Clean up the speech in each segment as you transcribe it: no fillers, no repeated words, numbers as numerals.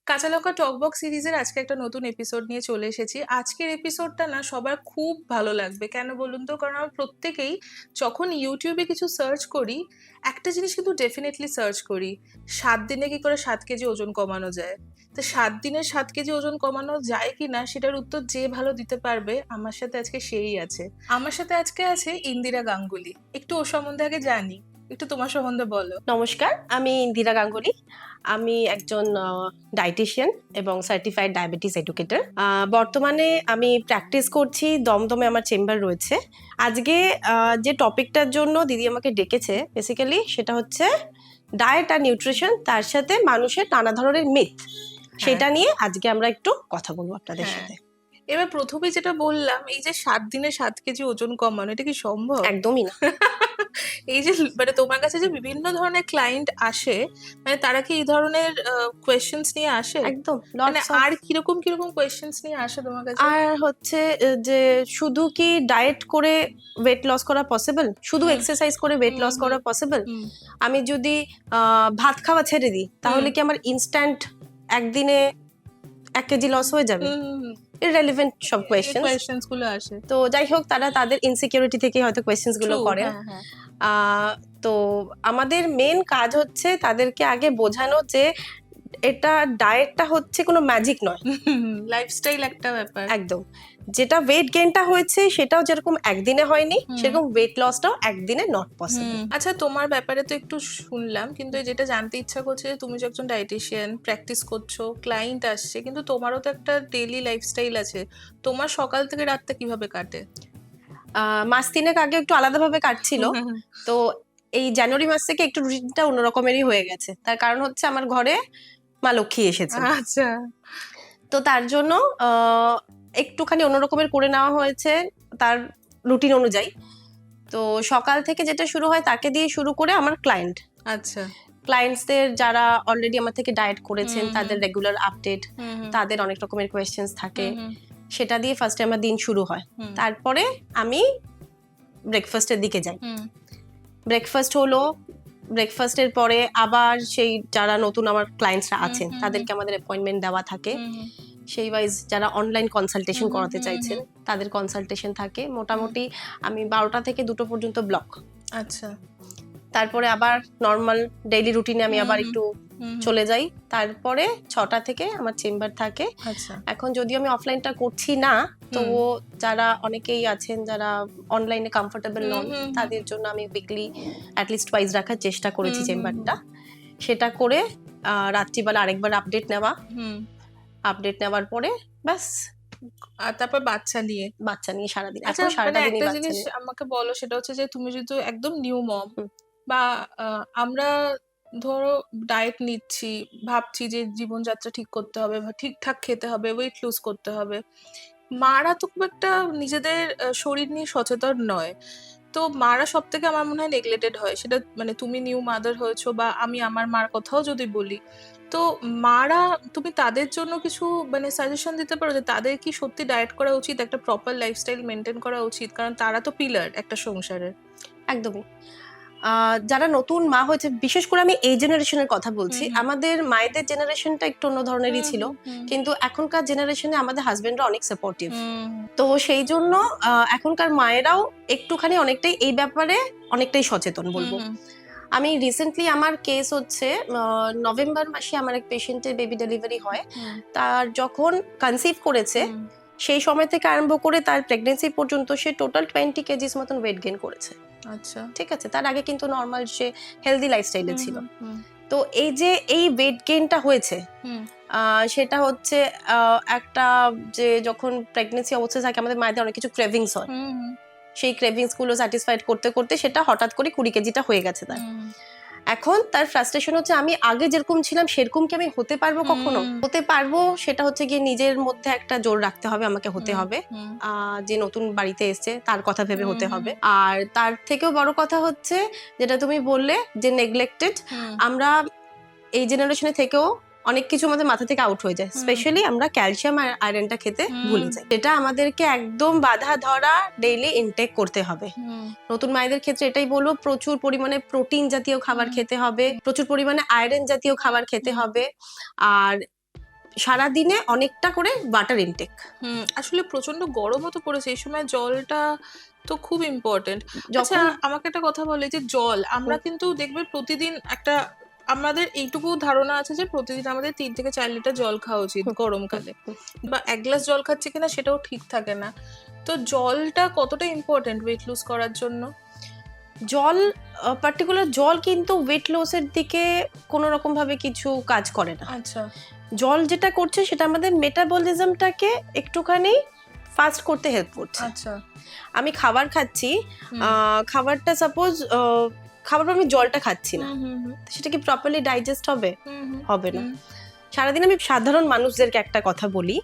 কাঁচা লঙ্কা টকবক সিরিজের আজকে একটা নতুন এপিসোড নিয়ে চলে এসেছি। আজকের এপিসোডটা না সবার খুব ভালো লাগবে। কেন বলুন তো? কারণ আমরা প্রত্যেকেই যখন ইউটিউবে কিছু সার্চ করি, একটা জিনিস কিন্তু ডেফিনেটলি সার্চ করি, 7 দিনে কি করে 7 কেজি ওজন কমানো যায়। তো 7 দিনে 7 কেজি ওজন কমানো যায় কিনা সেটার উত্তর যে ভালো দিতে পারবে, আমার সাথে আজকে সেই আছে। আমার সাথে আজকে আছে ইন্দিরা গাঙ্গুলি। একটু ওর সম্বন্ধে আগে জানি। একটু তোমার সম্বন্ধে বলো। নমস্কার, আমি ইন্দিরা গাঙ্গুলি। আমি একজন ডায়েটিশিয়ান এবং সার্টিফাইড ডায়াবেটিস এডুকেটর। বর্তমানে আমি প্র্যাকটিস করছি, দমদমে আমার চেম্বার রয়েছে। আজকে যে টপিকটার জন্য দিদি আমাকে ডেকেছে বেসিক্যালি সেটা হচ্ছে ডায়েট আর নিউট্রিশন, তার সাথে মানুষের নানা ধরনের মিথ, সেটা নিয়ে আজকে আমরা একটু কথা বলবো আপনাদের সাথে। এবার প্রথমে যেটা বললাম, এই যে 7 দিনে 7 কেজি ওজন কমানো, এটা কি সম্ভব? একদমই না। এই যে মানে তোমার কাছে যে বিভিন্ন ধরনের ক্লায়েন্ট আসে, মানে তারা কি এই ধরনের কোয়েশ্চেন্স নিয়ে আসে? একদম মানে আর কিরকম কিরকম কোয়েশ্চেন্স নিয়ে আসে তোমার কাছে? আর হচ্ছে যে শুধু কি ডায়েট করে ওয়েট লস করা পসিবল, শুধু এক্সারসাইজ করে ওয়েট লস করা পসিবল? আমি যদি ভাত খাওয়া ছেড়ে দিই তাহলে কি আমার ইনস্ট্যান্ট একদিনে 1 কেজি লস হয়ে যাবে? ইররেলেভেন্ট সব কোয়েশ্চেন্স গুলো আসে। তো যাই হোক, তারা তাদের ইনসিকিউরিটি থেকে হয়তো কোয়েশ্চেন্স গুলো করে। তো আমাদের মেন কাজ হচ্ছে তাদেরকে আগে বোঝানো যে এটা ডায়েটটা হচ্ছে কোনো ম্যাজিক নয়, লাইফস্টাইল একটা ব্যাপার। একদম। যেটা ওয়েট গেইনটা হয়েছে সেটাও যেরকম একদিনে হয়নি, সেরকম ওয়েট লসটাও একদিনে নট পসিবল। আচ্ছা, তোমার ব্যাপারে তো একটু শুনলাম, কিন্তু যেটা জানতে ইচ্ছা করছে যে তুমি যে একজন ডায়েটিশিয়ান, প্র্যাকটিস করছো, ক্লায়েন্ট আসছে, কিন্তু তোমারও তো একটা ডেইলি লাইফস্টাইল আছে। তোমার সকাল থেকে রাতটা কিভাবে কাটে? মাস 3 আগে একটু আলাদাভাবে কাটছিল, তো এই জানুয়ারি মাস থেকে একটু রুটিনটা অন্যরকমেরই হয়ে গেছে। তার কারণ হচ্ছে আমার ঘরে মা লক্ষ্মী এসেছে। আচ্ছা। তো তার জন্য একটুখানি অন্যরকমের করে নেওয়া হয়েছে তার রুটিন অনুযায়ী। তো সকাল থেকে যেটা শুরু হয় তাকে দিয়ে শুরু করে আমার ক্লায়েন্ট, আচ্ছা, ক্লায়েন্টসদের যারা অলরেডি আমার থেকে ডায়েট করেছেন, তাদের রেগুলার আপডেট, তাদের অনেক রকমের কোয়েশ্চেন্স থাকে, সেটা দিয়ে ফার্স্টে আমার দিন শুরু হয়। তারপরে আমি ব্রেকফাস্টের দিকে যাই। ব্রেকফাস্ট হলো, ব্রেকফাস্টের পরে আবার সেই যারা নতুন আমার ক্লায়েন্টসরা আছেন তাদেরকে আমাদের অ্যাপয়েন্টমেন্ট দেওয়া থাকে। সেই ওয়াইজ যারা অনলাইন কনসালটেশন করাতে চাইছেন তাদের কনসালটেশন থাকে। মোটামুটি আমি 12টা থেকে 2টো পর্যন্ত ব্লক। আচ্ছা। তারপরে আবার নর্মাল ডেইলি রুটিনে আমি আবার একটু চলে যাই। তারপরে 6টা থেকে আমার চেম্বার থাকে। আচ্ছা। এখন যদিও আমি অফলাইনটা করছি না, তো যারা অনেকেই আছেন যারা অনলাইনে কমফোর্টেবল নন, তাদের জন্য আমি উইকলি অ্যাটলিস্ট ওয়াইজ রাখার চেষ্টা করেছি চেম্বারটা। সেটা করে রাত্রিবেলা আরেকবার আপডেট নেওয়ার পরে ব্যাস। আর তারপর বাচ্চা নিয়ে সারাদিন। আচ্ছা, মানে একটা জিনিস আমাকে বলো, সেটা হচ্ছে যে তুমি যেহেতু একদম নিউ মম, বা আমরা ধরো ডায়েট নিচ্ছি, ভাবছি যে জীবনযাত্রা ঠিক করতে হবে, ঠিকঠাক খেতে হবে, ওয়েট লুজ করতে হবে, মারা তো খুব একটা নিজেদের শরীর নিয়ে সচেতন নয়। তো মারা সব থেকে আমার মনে হয় নেগলেক্টেড হয়। সেটা মানে তুমি নিউ মাদার হয়েছো, বা আমি আমার মার কথাও যদি বলি, তো মারা, তুমি তাদের জন্য কিছু মানে সাজেশন দিতে পারো যে তাদের কি সত্যি ডায়েট করা উচিত, একটা প্রপার লাইফস্টাইল মেনটেন করা উচিত? কারণ তারা তো পিলার একটা সংসারের। একদমই। যারা নতুন মা হয়েছে, বিশেষ করে আমি এই জেনারেশনের কথা বলছি, আমাদের মায়েদের জেনারেশনটা একটু অন্য ধরনেরই ছিল, কিন্তু এখনকার জেনারেশনে আমাদের হাজবেন্ডরা অনেক সাপোর্টিভ। তো সেই জন্য এখনকার মায়েরাও একটুখানি অনেকটাই এই ব্যাপারে অনেকটাই সচেতন বলবো। আমি রিসেন্টলি আমার কেস হচ্ছে নভেম্বর মাসে আমার এক পেশেন্টের বেবি ডেলিভারি হয়। তার যখন কনসিভ করেছে সেই সময় থেকে আরম্ভ করে তার প্রেগনেন্সি পর্যন্ত সে টোটাল 20 কেজিস মতন ওয়েট গেইন করেছে। আচ্ছা, ঠিক আছে। তার আগে কিন্তু নর্মাল সে হেলদি লাইফস্টাইলে ছিল। তো এই যে এই ওয়েট গেইনটা হয়েছে, সেটা হচ্ছে একটা যে যখন প্রেগনেন্সি অবস্থায় থাকে আমাদের মায়েদের অনেক কিছু ক্রেভিংস হয়, সেই ক্রেভিংস গুলো স্যাটিসফাইড করতে করতে সেটা হঠাৎ করে 20 কেজিটা হয়ে গেছে তার। এখন তার ফ্রাস্ট্রেশন হচ্ছে আমি আগে যেরকম ছিলাম সেরকম কি আমি হতে পারবো? কখনো হতে পারবো? সেটা হচ্ছে গিয়ে নিজের মধ্যে একটা জোর রাখতে হবে, আমাকে হতে হবে। যে নতুন বাড়িতে এসছে তার কথা ভেবে হতে হবে। আর তার থেকেও বড় কথা হচ্ছে যেটা তুমি বললে যে নেগলেক্টেড, আমরা এই জেনারেশনে থেকেও অনেক কিছু আমাদের মাথা থেকে আউট হয়ে যায়। স্পেশালি আমরা ক্যালসিয়াম আর আয়রনটা খেতে ভুলে যাই। এটা আমাদেরকে একদম বাধা ধরা ডেইলি ইনটেক করতে হবে। নতুন মায়েদের ক্ষেত্রে এটাই বলবো, প্রচুর পরিমাণে প্রোটিন জাতীয় খাবার খেতে হবে, প্রচুর পরিমাণে আয়রন জাতীয় খাবার খেতে হবে। আর সারাদিনে অনেকটা করে ওয়াটার ইনটেক। আসলে প্রচন্ড গরমও তো পড়েছে এই সময়, জলটা তো খুব ইম্পর্টেন্ট। আচ্ছা যখন আমাকে একটা কথা বলে, যে জল আমরা কিন্তু দেখবে প্রতিদিন একটা, আমাদের এইটুকু ধারণা আছে যে প্রতিদিন আমাদের 3 থেকে 4 লিটার জল খাওয়া উচিত গরমকালে, বা 1 গ্লাস জল খাচ্ছে কিনা সেটাও ঠিক থাকে না। তো জলটা কতটা ইম্পর্টেন্ট ওয়েট লুজ করার জন্য? জল, পার্টিকুলার জল কিন্তু ওয়েট লসের দিকে কোনো রকম ভাবে কিছু কাজ করে না। আচ্ছা। জল যেটা করছে সেটা আমাদের মেটাবলিজমটাকে একটুখানি ফাস্ট করতে হেল্প করছে। আচ্ছা। আমি খাবার খাচ্ছি, খাবারটা সাপোজ খাবার পর আমি জলটা খাচ্ছি না, সেটা কি প্রপারলি ডাইজেস্ট হবে? হবে না। সারাদিন আমি সাধারণ মানুষদেরকে একটা কথা বলি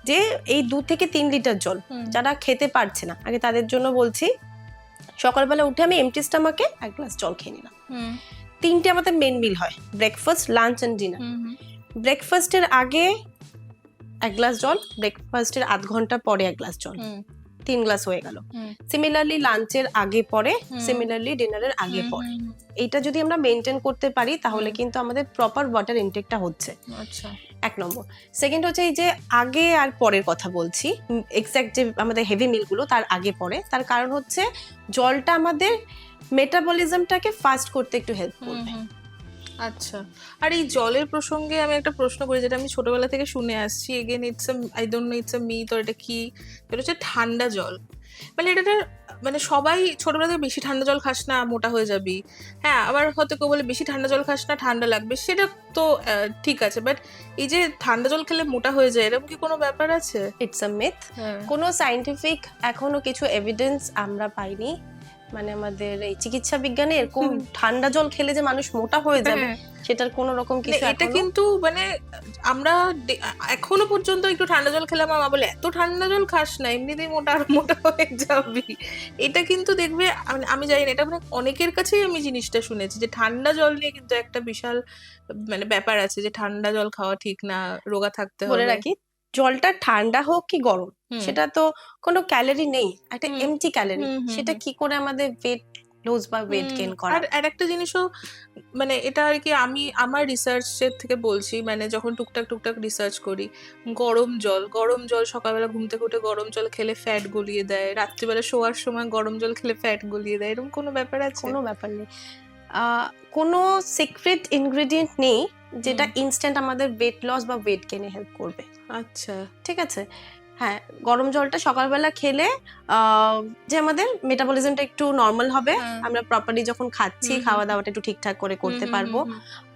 যে এই 2 থেকে 3 লিটার জল যারা খেতে পারছে না, আগে তাদের জন্য বলছি, সকালবেলা উঠে আমি এমটি স্টমাকে 1 গ্লাস জল খেয়ে নিলাম। 3টে আমাদের মেন মিল হয়, ব্রেকফাস্ট, লাঞ্চ এন্ড ডিনার। ব্রেকফাস্টের আগে 1 গ্লাস জল, ব্রেকফাস্টের আধ ঘন্টা পরে 1 গ্লাস জল, 3 গ্লাস হয়ে গেল। সিমিলারলি লাঞ্চের আগে পরে, সিমিলারলি ডিনারের আগে পরে। এইটা যদি আমরা মেনটেন করতে পারি তাহলে কিন্তু আমাদের প্রপার ওয়াটার ইনটেকটা হচ্ছে। আচ্ছা। 1 নম্বর। সেকেন্ড হচ্ছে এই যে আগে আর পরের কথা বলছি, এক্স্যাক্ট যে আমাদের হেভি মিলগুলো তার আগে পরে, তার কারণ হচ্ছে জলটা আমাদের মেটাবলিজমটাকে ফাস্ট করতে একটু হেল্প করবে। আচ্ছা। আর এই জলের প্রসঙ্গে আমি একটা প্রশ্ন করি, যেটা আমি ছোটবেলা থেকে শুনে আসছি, again it's I don't know it's a myth or এটা কি, এটা হচ্ছে ঠান্ডা জল। মানে এটা মানে সবাই ছোটবেলা থেকে বেশি ঠান্ডা জল খাস না মোটা হয়ে যাবি, হ্যাঁ, আবার হয়তো কেউ বলে বেশি ঠান্ডা জল খাস না ঠান্ডা লাগবে, সেটা তো ঠিক আছে, বাট এই যে ঠান্ডা জল খেলে মোটা হয়ে যায়, এরকম কি কোনো ব্যাপার আছে? It's a myth. কোনো সায়েন্টিফিক এখনো কিছু এভিডেন্স আমরা পাইনি, মানে আমাদের এই চিকিৎসা বিজ্ঞানে এরকম ঠান্ডা জল খেলে যে মানুষ মোটা হয়ে যাবে সেটার কোনো রকম কিছু এটা কিন্তু মানে আমরা এখনো পর্যন্ত একটু ঠান্ডা জল খেলে আমার মা বলে এত ঠান্ডা জল খাস না, এমনিতেই মোটা আর মোটা হয়ে যাবি। এটা কিন্তু দেখবে, আমি জানি না, এটা মানে অনেকের কাছেই আমি জিনিসটা শুনেছি যে ঠান্ডা জল নিয়ে কিন্তু একটা বিশাল মানে ব্যাপার আছে, যে ঠান্ডা জল খাওয়া ঠিক না, রোগা থাকতে হবে। বলে রাখি, জলটা ঠান্ডা হোক কি গরম সেটা তো কোনো ক্যালোরি নেই, একটা এমটি ক্যালোরি, সেটা কি করে আমাদের ওয়েট লুজ বা ওয়েট গেইন করা। আর একটা জিনিসও মানে এটা আর কি, আমি আমার রিসার্চের থেকে বলছি, মানে যখন টুকটাক রিসার্চ করি, গরম জল সকালবেলা ঘুম থেকে উঠে গরম জল খেলে ফ্যাট গলিয়ে দেয়, রাত্রিবেলা শোয়ার সময় গরম জল খেলে ফ্যাট গলিয়ে দেয়, এরকম কোনো ব্যাপার আছে? কোনো ব্যাপার নেই, কোনো সিক্রেট ইনগ্রেডিয়েন্ট নেই যেটা ইনস্ট্যান্ট আমাদের ওয়েট লস বা ওয়েট গেইনে হেল্প করবে। আচ্ছা, ঠিক আছে। হ্যাঁ, গরম জলটা সকালবেলা খেলে যে আমাদের মেটাবলিজমটা একটু নর্মাল হবে, আমরা প্রপারলি যখন খাচ্ছি খাওয়া দাওয়াটা একটু ঠিকঠাক করে করতে পারবো,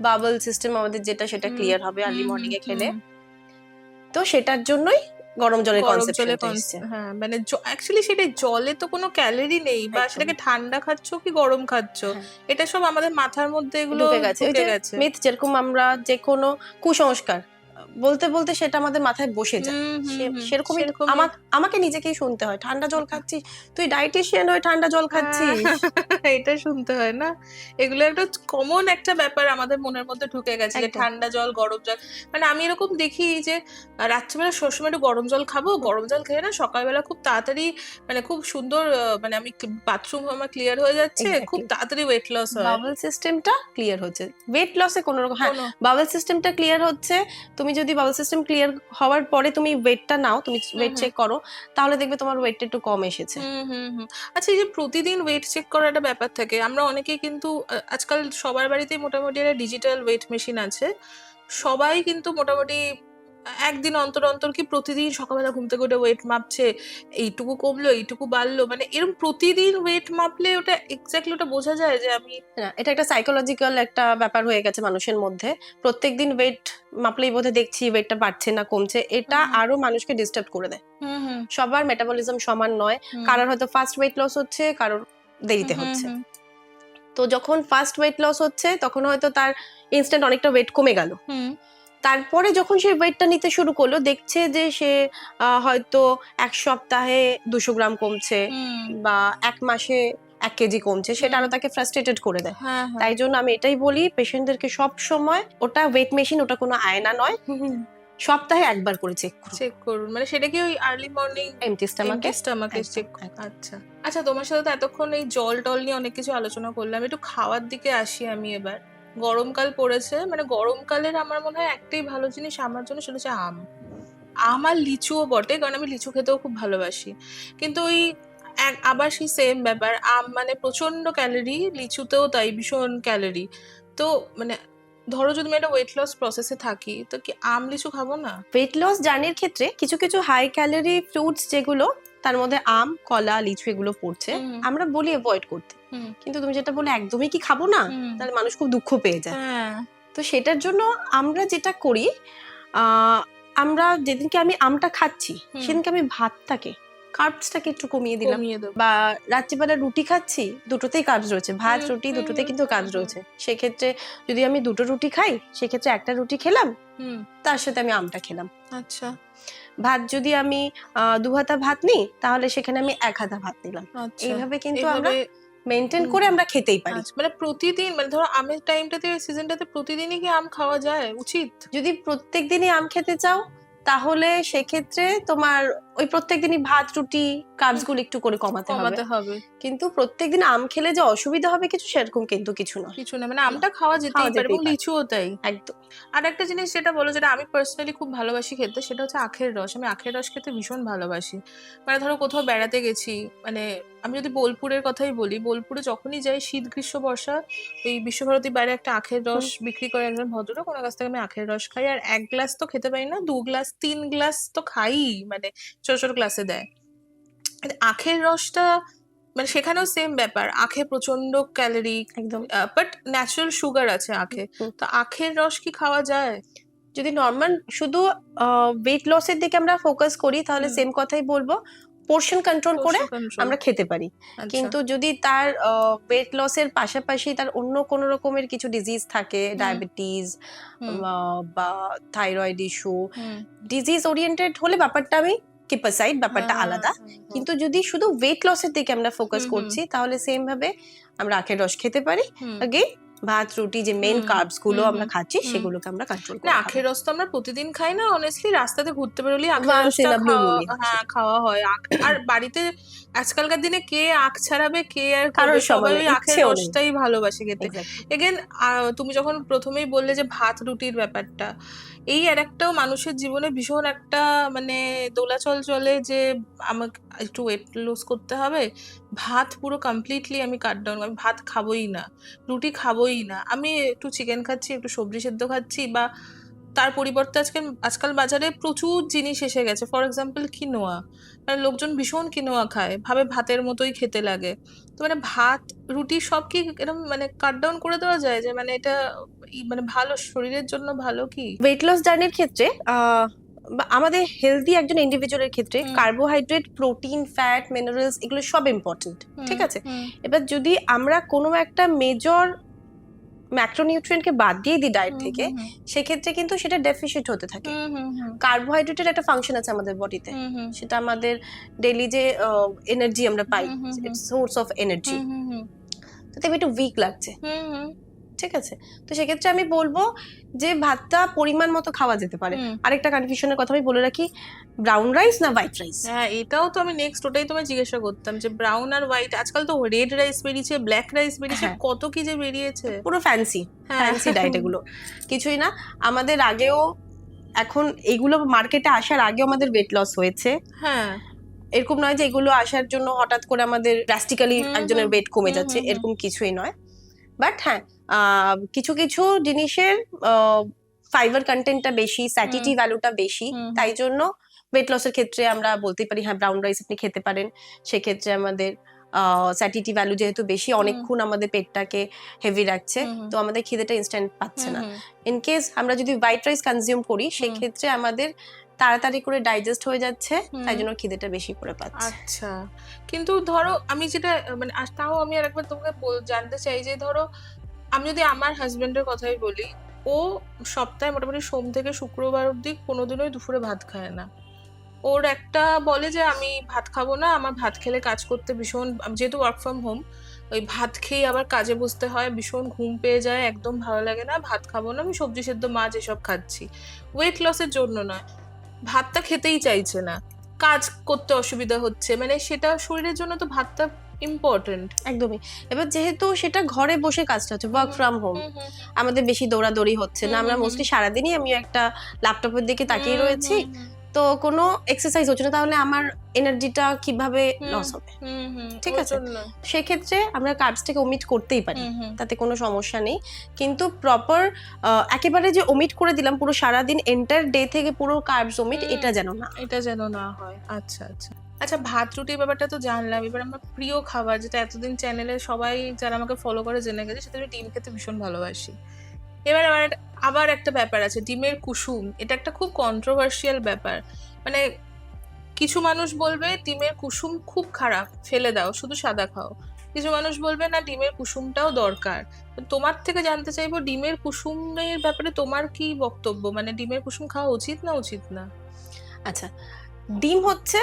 বাবল সিস্টেম আমাদের যেটা সেটা ক্লিয়ার হবে আর্লি মর্নিং এ খেলে। তো সেটার জন্যই গরম জলের কনসেপ্টটা এসেছে। হ্যাঁ, মানে অ্যাকচুয়ালি সেটা জলে তো কোনো ক্যালোরি নেই, বা সেটাকে ঠান্ডা খাচ্ছো কি গরম খাচ্ছো, এটা সব আমাদের মাথার মধ্যে এগুলো ঢুকে গেছে। মিথ, যেরকম আমরা যে কোনো কুসংস্কার বলতে বলতে সেটা আমাদের মাথায় বসে যায়, সেরকমই আমাকে নিজেকেই শুনতে হয় ঠান্ডা জল খাচ্ছিস, তুই ডায়েটিশিয়ান হয়ে ঠান্ডা জল খাচ্ছিস, এটা শুনতে হয় না? এগুলো একটা কমন একটা ব্যাপার আমাদের মনের মধ্যে ঢুকে গেছে, যে ঠান্ডা জল গরম জল। মানে আমি এরকম দেখি যে রাত্রিবেলা সবসময় একটু গরম জল খাবো, গরম জল খেয়ে না সকালবেলা খুব তাড়াতাড়ি মানে খুব সুন্দর, মানে আমি বাথরুম আমার ক্লিয়ার হয়ে যাচ্ছে, খুব তাড়াতাড়ি ওয়েট লস হয়, বাবল সিস্টেমটা ক্লিয়ার হচ্ছে, ওয়েট লসে কোনো রকম, হ্যাঁ বাবল সিস্টেমটা ক্লিয়ার হচ্ছে। তুমি যদি বাবল সিস্টেম ক্লিয়ার হওয়ার পরে তুমি ওয়েটটা নাও, তুমি ওয়েট চেক করো, তাহলে দেখবে তোমার ওয়েটটা একটু কম এসেছে। আচ্ছা, এই যে প্রতিদিন ওয়েট চেক করার একটা ব্যাপার থাকে, আমরা অনেকেই কিন্তু আজকাল সবার বাড়িতেই মোটামুটি একটা ডিজিটাল ওয়েট মেশিন আছে, সবাই কিন্তু মোটামুটি একদিন অন্তর অন্তর কি প্রতিদিন সকালবেলা ঘুম থেকে উঠে ওয়েট মাপছে, এইটুকু কমলো এইটুকু বাড়লো, মানে এরকম প্রতিদিন ওয়েট মাপলে ওটা এক্স্যাক্টলি ওটা বোঝা যায় যে আমি, এটা একটা সাইকোলজিক্যাল একটা ব্যাপার হয়ে গেছে মানুষের মধ্যে, প্রত্যেকদিন ওয়েট মাপলেই বোধহয় দেখছি ওয়েটটা বাড়ছে না কমছে, এটা আরো মানুষকে ডিস্টার্ব করে দেয়। সবার মেটাবলিজম সমান নয়, কারোর হয়তো ফাস্ট ওয়েট লস হচ্ছে, কারোর দেরিতে হচ্ছে। তো যখন ফাস্ট ওয়েট লস হচ্ছে তখন হয়তো তার ইনস্ট্যান্ট অনেকটা ওয়েট কমে গেল, তারপরে যখন সে ওয়েটটা নিতে শুরু করলো দেখছে যে সে হয়তো 1 সপ্তাহে 200 গ্রাম কমছে বা 1 মাসে 1 কেজি কমছে, সেটা আরো তাকে ফ্রাস্ট্রেটেড করে দেয়। তাই জন্য আমি এটাই বলি পেশেন্টদেরকে সব সময়, ওটা ওয়েট মেশিন, ওটা কোনো আয়না নয়, সপ্তাহে একবার করে চেক করুন। মানে সেটা কি ওই আর্লি মর্নিং এমটি স্টমাকে চেক? আচ্ছা, তোমার সাথে তো এতক্ষণ এই জল টল নিয়ে অনেক কিছু আলোচনা করলাম, একটু খাওয়ার দিকে আসি আমি এবার। গরমকাল পড়েছে, মানে গরমকালের আমার মনে হয় একটাই ভালো জিনিস আমার জন্য, সেটা হচ্ছে আম। আম আর লিচুও বটে, কারণ আমি লিচু খেতেও খুব ভালোবাসি। কিন্তু ওই আবার সেই সেম ব্যাপার, আম মানে প্রচন্ড ক্যালোরি, লিচুতেও তাই ভীষণ ক্যালোরি। তো মানে ধরো যদি আমি একটা ওয়েট লস প্রসেসে থাকি, তো কি আম লিচু খাবো না? ওয়েট লস জার্নির ক্ষেত্রে কিছু কিছু হাই ক্যালোরি ফ্রুটস যেগুলো, তার মধ্যে আম, কলা, লিচু এগুলো পড়ছে, আমরা বলি অ্যাভয়েড করতে। কিন্তু তুমি যেটা বলে একদমই কি খাবো না, তাহলে মানুষ খুব দুঃখ পেয়ে যায়। তো সেটার জন্য আমরা যেটা করি, আমরা যেদিনকে আমি আমটা খাচ্ছি সেদিনকে আমি ভাতটাকে, কার্বসটাকে একটু কমিয়ে দিলাম। বা রাত্রিবেলা রুটি খাচ্ছি, দুটোতেই কার্বস রয়েছে, ভাত রুটি দুটোতেই কিন্তু কার্বস রয়েছে। সেক্ষেত্রে যদি আমি দুটো রুটি খাই, সেক্ষেত্রে একটা রুটি খেলাম, তার সাথে আমি আমটা খেলাম। আচ্ছা। ভাত যদি আমি 2 হাতা ভাত নিই, তাহলে সেখানে আমি 1 হাতা ভাত নিলাম। এইভাবে কিন্তু আমরা মেনটেন করে আমরা খেতেই পারি। মানে প্রতিদিন, মানে ধরো আমের টাইমটাতে, সিজনটাতে প্রতিদিনই কি আম খাওয়া যায় উচিত? যদি প্রত্যেকদিনই আম খেতে চাও, তাহলে সেক্ষেত্রে তোমার ওই প্রত্যেকদিনই ভাত রুটি কার্বস গুলো একটু করে কমাতে হবে। কিন্তু প্রত্যেকদিন আম খেলে যে অসুবিধা হবে কিছু, সেরকম কিন্তু কিছু না। মানে আমটা খাওয়া যেতেই পারে, এবং লিচুও তাই। একদম। আর একটা জিনিস যেটা বলো, যেটা আমি পার্সোনালি খুব ভালোবাসি খেতে, সেটা হচ্ছে আখের রস। আমি আখের রস খেতে ভীষণ ভালোবাসি। মানে ধরো কোথাও বেড়াতে গেছি, মানে আমি যদি বোলপুরের কথাই বলি, বোলপুরে যখনই যাই, শীত গ্রীষ্ম বর্ষা, এই বিশ্বভারতীর বাইরে একটা আখের রস বিক্রি করে একজন ভদ্রলোক, ওনার কাছ থেকে আমি আখের রস খাই। আর 1 গ্লাস তো খেতে পারি না, 2 গ্লাস 3 গ্লাস তো খাই, মানে ছোট ছোট গ্লাসে দেয়। আখের রসটা মানে সেখানেও সেম ব্যাপার, আখে প্রচন্ড ক্যালোরি, একদম, বাট ন্যাচারাল সুগার আছে আখে। তো আখের রস কি খাওয়া যায়? যদি নর্মাল শুধু ওয়েট লসের দিকে আমরা ফোকাস করি, তাহলে সেম কথাই বলবো, পোর্শন কন্ট্রোল করে আমরা খেতে পারি। কিন্তু যদি তার ওয়েট লসের পাশাপাশি তার অন্য কোনো রকমের কিছু ডিজিজ থাকে, ডায়াবেটিস বা থাইরয়েড ইস্যু, ডিজিজ ওরিয়েন্টেড হলে ব্যাপারটা আমি কিপ অ্যাসাইড, ব্যাপারটা আলাদা। কিন্তু যদি শুধু ওয়েট লসের দিকে আমরা ফোকাস করছি, তাহলে সেম ভাবে আমরা আখের রস খেতে পারি। अगेन ভাত রুটি যে মেইন কার্বস গুলো আমরা খাচ্ছি, সেগুলোকে আমরা কন্ট্রোল করি। আখের রস তো আমরা প্রতিদিন খাই না, অনেস্টলি রাস্তাতে ঘুরতে বেরোলেই আখের রসটা খাওয়া হয়। আর বাড়িতে আজকালকার দিনে কে আখ ছাড়াবে, কে আর করবে, সবাই ওই আখের রসটাই ভালোবাসে খেতে। এগেন তুমি যখন প্রথমেই বললে যে ভাত রুটির ব্যাপারটা, এই আর একটাও মানুষের জীবনে ভীষণ একটা মানে দোলাচল চলে, যে আমাকে একটু ওয়েট লস করতে হবে, ভাত পুরো কমপ্লিটলি আমি কাট ডাউন, আমি ভাত খাবোই না, রুটি খাবোই না, আমি একটু চিকেন খাচ্ছি, একটু সবজি সেদ্ধ খাচ্ছি, বা তার পরিবর্তে আজকাল বাজারে প্রচুর জিনিস এসে গেছে। ফর এক্সাম্পল কিনোয়া, মানে লোকজন ভীষণ কিনোয়া খায়, ভাবে ভাতের মতোই খেতে লাগে। তো মানে ভাত রুটি সব কি এরকম মানে কাট ডাউন করে দেওয়া যায়, যে মানে এটা মানে ভালো, শরীরের জন্য ভালো কি? ওয়েট লস জার্নির ক্ষেত্রে আমাদের হেলদি একজন ইন্ডিভিজুয়ালের ক্ষেত্রে কার্বোহাইড্রেট, প্রোটিন, ফ্যাট, মিনারেলস এগুলো সব ইম্পর্টেন্ট, ঠিক আছে? এবার যদি আমরা কোনো একটা মেজর ম্যাক্রোনিউট্রিয়েন্টকে বাদ দিয়ে দিই ডায়েট থেকে, সেক্ষেত্রে কিন্তু সেটা ডেফিসিট হতে থাকে। কার্বোহাইড্রেটের একটা ফাংশন আছে আমাদের বডিতে, সেটা আমাদের ডেইলি যে এনার্জি আমরা পাই, সোর্স অফ এনার্জি, তো একটু উইক লাগছে, ঠিক আছে? তো সেক্ষেত্রে আমি বলবো যে ভাতটা পরিমাণ মতো খাওয়া যেতে পারে। আরেকটা কনফিউশনের কথা আমি বলে রাখি, ব্রাউন রাইস না হোয়াইট রাইস? হ্যাঁ, এটাও তো আমি নেক্সট ওটাই তোমায় জিজ্ঞাসা করতাম, যে ব্রাউন আর হোয়াইট, আজকাল তো রেড রাইস বেরিয়েছে, ব্ল্যাক রাইস বেরিয়েছে, কত কি যে বেরিয়েছে, পুরো ফ্যান্সি ডায়েট এগুলো। কিছুই না, আমাদের আগেও, এখন এগুলো মার্কেটে আসার আগেও আমাদের ওয়েট লস হয়েছে। হ্যাঁ, এরকম নয় যে এগুলো আসার জন্য হঠাৎ করে আমাদের ড্রাস্টিক্যালি একজনের ওয়েট কমে যাচ্ছে, এরকম কিছুই নয়। বাট হ্যাঁ, কিছু কিছু জিনিসের ফাইবার কন্টেন্টটা বেশি, স্যাটিটি ভ্যালুটা বেশি, তাই জন্য ওয়েট লসের ক্ষেত্রে আমরা বলতে পারি হ্যাঁ ব্রাউন রাইস আপনি খেতে পারেন। সেক্ষেত্রে আমাদের স্যাটিটি ভ্যালু যেহেতু বেশি, অনেকক্ষণ আমাদের পেটটাকে হেভি রাখছে, তো আমাদের খিদেটা ইনস্ট্যান্ট পাচ্ছে না। ইন কেস আমরা যদি হোয়াইট রাইস কনজিউম করি, সেক্ষেত্রে আমাদের তাড়াতাড়ি করে ডাইজেস্ট হয়ে যাচ্ছে, তাই জন্য খিদেটা বেশি করে পাচ্ছে। আচ্ছা, কিন্তু ধরো আমি যেটা মানে তাও আমি আরেকবার তোমাকে জানতে চাই, যে ধরো আমি যদি আমার হাজবেন্ডের কথাই বলি, ও সপ্তাহে মোটামুটি সোম থেকে শুক্রবার অব্দি কোনোদিনই দুপুরে ভাত খায় না। ওর একটা বলে যে আমি ভাত খাবো না, আমার ভাত খেলে কাজ করতে ভীষণ, যেহেতু ওয়ার্ক ফ্রম হোম, ওই ভাত খেয়ে আবার কাজে বসতে হয়, ভীষণ ঘুম পেয়ে যায়, একদম ভালো লাগে না, ভাত খাবো না, আমি সবজি সেদ্ধ মাছ এসব খাচ্ছি। ওয়েট লসের জন্য নয়, ভাতটা খেতেই চাইছে না, কাজ করতে অসুবিধা হচ্ছে, মানে সেটা শরীরের জন্য তো ভাতটা ইম্পর্টেন্ট। একদমই। এবার যেহেতু সেটা ঘরে বসে কাজটা হচ্ছে, ওয়ার্ক ফ্রম হোম, আমাদের বেশি দৌড়াদৌড়ি হচ্ছে না, আমরা মোস্টলি সারাদিনই আমি একটা ল্যাপটপের দিকে তাকিয়ে রয়েছি, তো কোনো এক্সারসাইজ হচ্ছে না, তাহলে আমার এনার্জিটা কিভাবে লস হবে? ঠিক আছে, সেক্ষেত্রে আমরা কার্বসটাকে ওমিট করতেই পারি, তাতে কোনো সমস্যা নেই। কিন্তু প্রপার একেবারে যে ওমিট করে দিলাম পুরো সারাদিন এন্টার ডে থেকে পুরো কার্বস ওমিট, এটা যেন না হয়। আচ্ছা আচ্ছা আচ্ছা, ভাত রুটির ব্যাপারটা তো জানলাম। এবার আমার প্রিয় খাবার, যেটা এতদিন চ্যানেলে সবাই যারা আমাকে ফলো করে জেনে গেছে, সেটা আমি ডিম খেতে ভীষণ ভালোবাসি। এবার আবার একটা ব্যাপার আছে, ডিমের কুসুম। এটা একটা খুব কন্ট্রোভার্সিয়াল ব্যাপার। মানে কিছু মানুষ বলবে ডিমের কুসুম খুব খারাপ, ফেলে দাও, শুধু সাদা খাও। কিছু মানুষ বলবে না, ডিমের কুসুমটাও দরকার। তোমার থেকে জানতে চাইবো, ডিমের কুসুমের ব্যাপারে তোমার কি বক্তব্য? মানে ডিমের কুসুম খাওয়া উচিত না উচিত না? আচ্ছা, ডিম হচ্ছে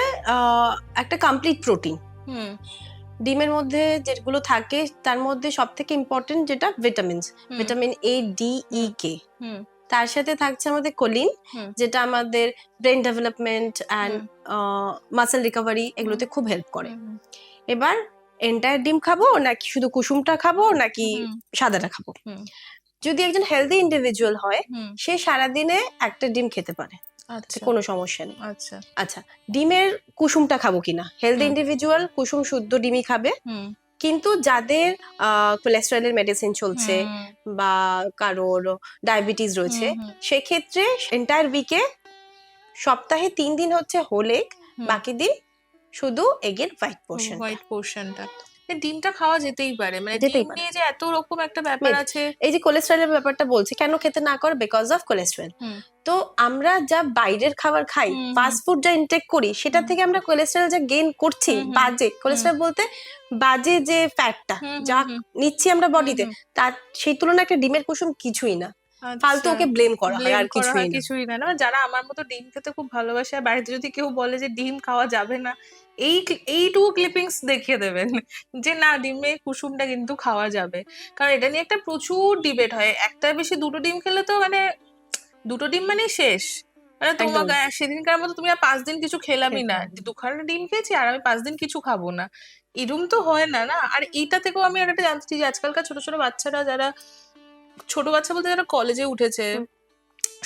একটা কমপ্লিট প্রোটিন। ডিমের মধ্যে যেগুলো থাকে তার মধ্যে সব থেকে ইম্পর্টেন্ট যেটা ভিটামিনস, ভিটামিন এ, ডি, ই, কে। তার সাথে থাকছে আমাদের কোলিন, যেটা আমাদের brain development and muscle recovery এগুলোতে খুব হেল্প করে। এবার এন্টায়ার ডিম খাবো নাকি শুধু কুসুমটা খাবো নাকি সাদাটা খাবো? যদি একজন হেলদি ইন্ডিভিজুয়াল হয়, সে সারাদিনে একটা ডিম খেতে পারে, কোনো সমস্যা নেই। আচ্ছা আচ্ছা, ডিমের কুসুমটা খাবো কিনা? হেলদি ইন্ডিভিজুয়াল কুসুম শুদ্ধ ডিমই খাবে, কিন্তু যাদের কোলেস্টেরলের মেডিসিন চলছে বা কারোর ডায়াবেটিস রয়েছে, সেক্ষেত্রে এন্টায়ার উইকে সপ্তাহে 3 দিন হচ্ছে হোল এগ, বাকি দিন শুধু এগের হোয়াইট পোর্শনটা। ডিমটা খাওয়া যেতেই পারে, মানে ডিম নিয়ে যে এত রকম একটা ব্যাপার আছে। এই যে কোলেস্টেরলের ব্যাপারটা বলছি, কেন খেতে না করে? Because of cholesterol. তো আমরা যা বাইরের খাবার খাই, ফাস্ট ফুড যা ইনটেক করি, সেটা থেকে আমরা কোলেস্টেরল যা গেইন করছি, বাজে কোলেস্টেরল বলতে বাজে যে ফ্যাটটা যা নিচ্ছি আমরা বডিতে, তার সেই তুলনায় একটা ডিমের কুসুম কিছুই না। ফালতু ওকে ব্লেম করা হয়, আর কিছুই না। যারা আমার মতো ডিম খেতে খুব ভালোবাসে, আর বাড়িতে যদি কেউ বলে যে ডিম খাওয়া যাবে না, এইটুকু ক্লিপিংস দেখিয়ে দেবেন যে না, ডিমের কুসুমটা কিন্তু খাওয়া যাবে। কারণ এটা নিয়ে একটা প্রচুর ডিবেট হয়। একটা বেশি দুটো ডিম খেলে তো মানে দুটো ডিম মানে শেষ। মানে তোমাকে সেদিনকার মতো তুমি আর 5 দিন কিছু খেলামই না, দুখানা ডিম খেয়েছি আর আমি 5 দিন কিছু খাবো না, এরকম তো হয় না। না, আর এইটা থেকেও আমি একটা জানতে চাই যে আজকালকার ছোট ছোট বাচ্চারা, যারা ছোট বাচ্চা বলতে যারা কলেজে উঠেছে,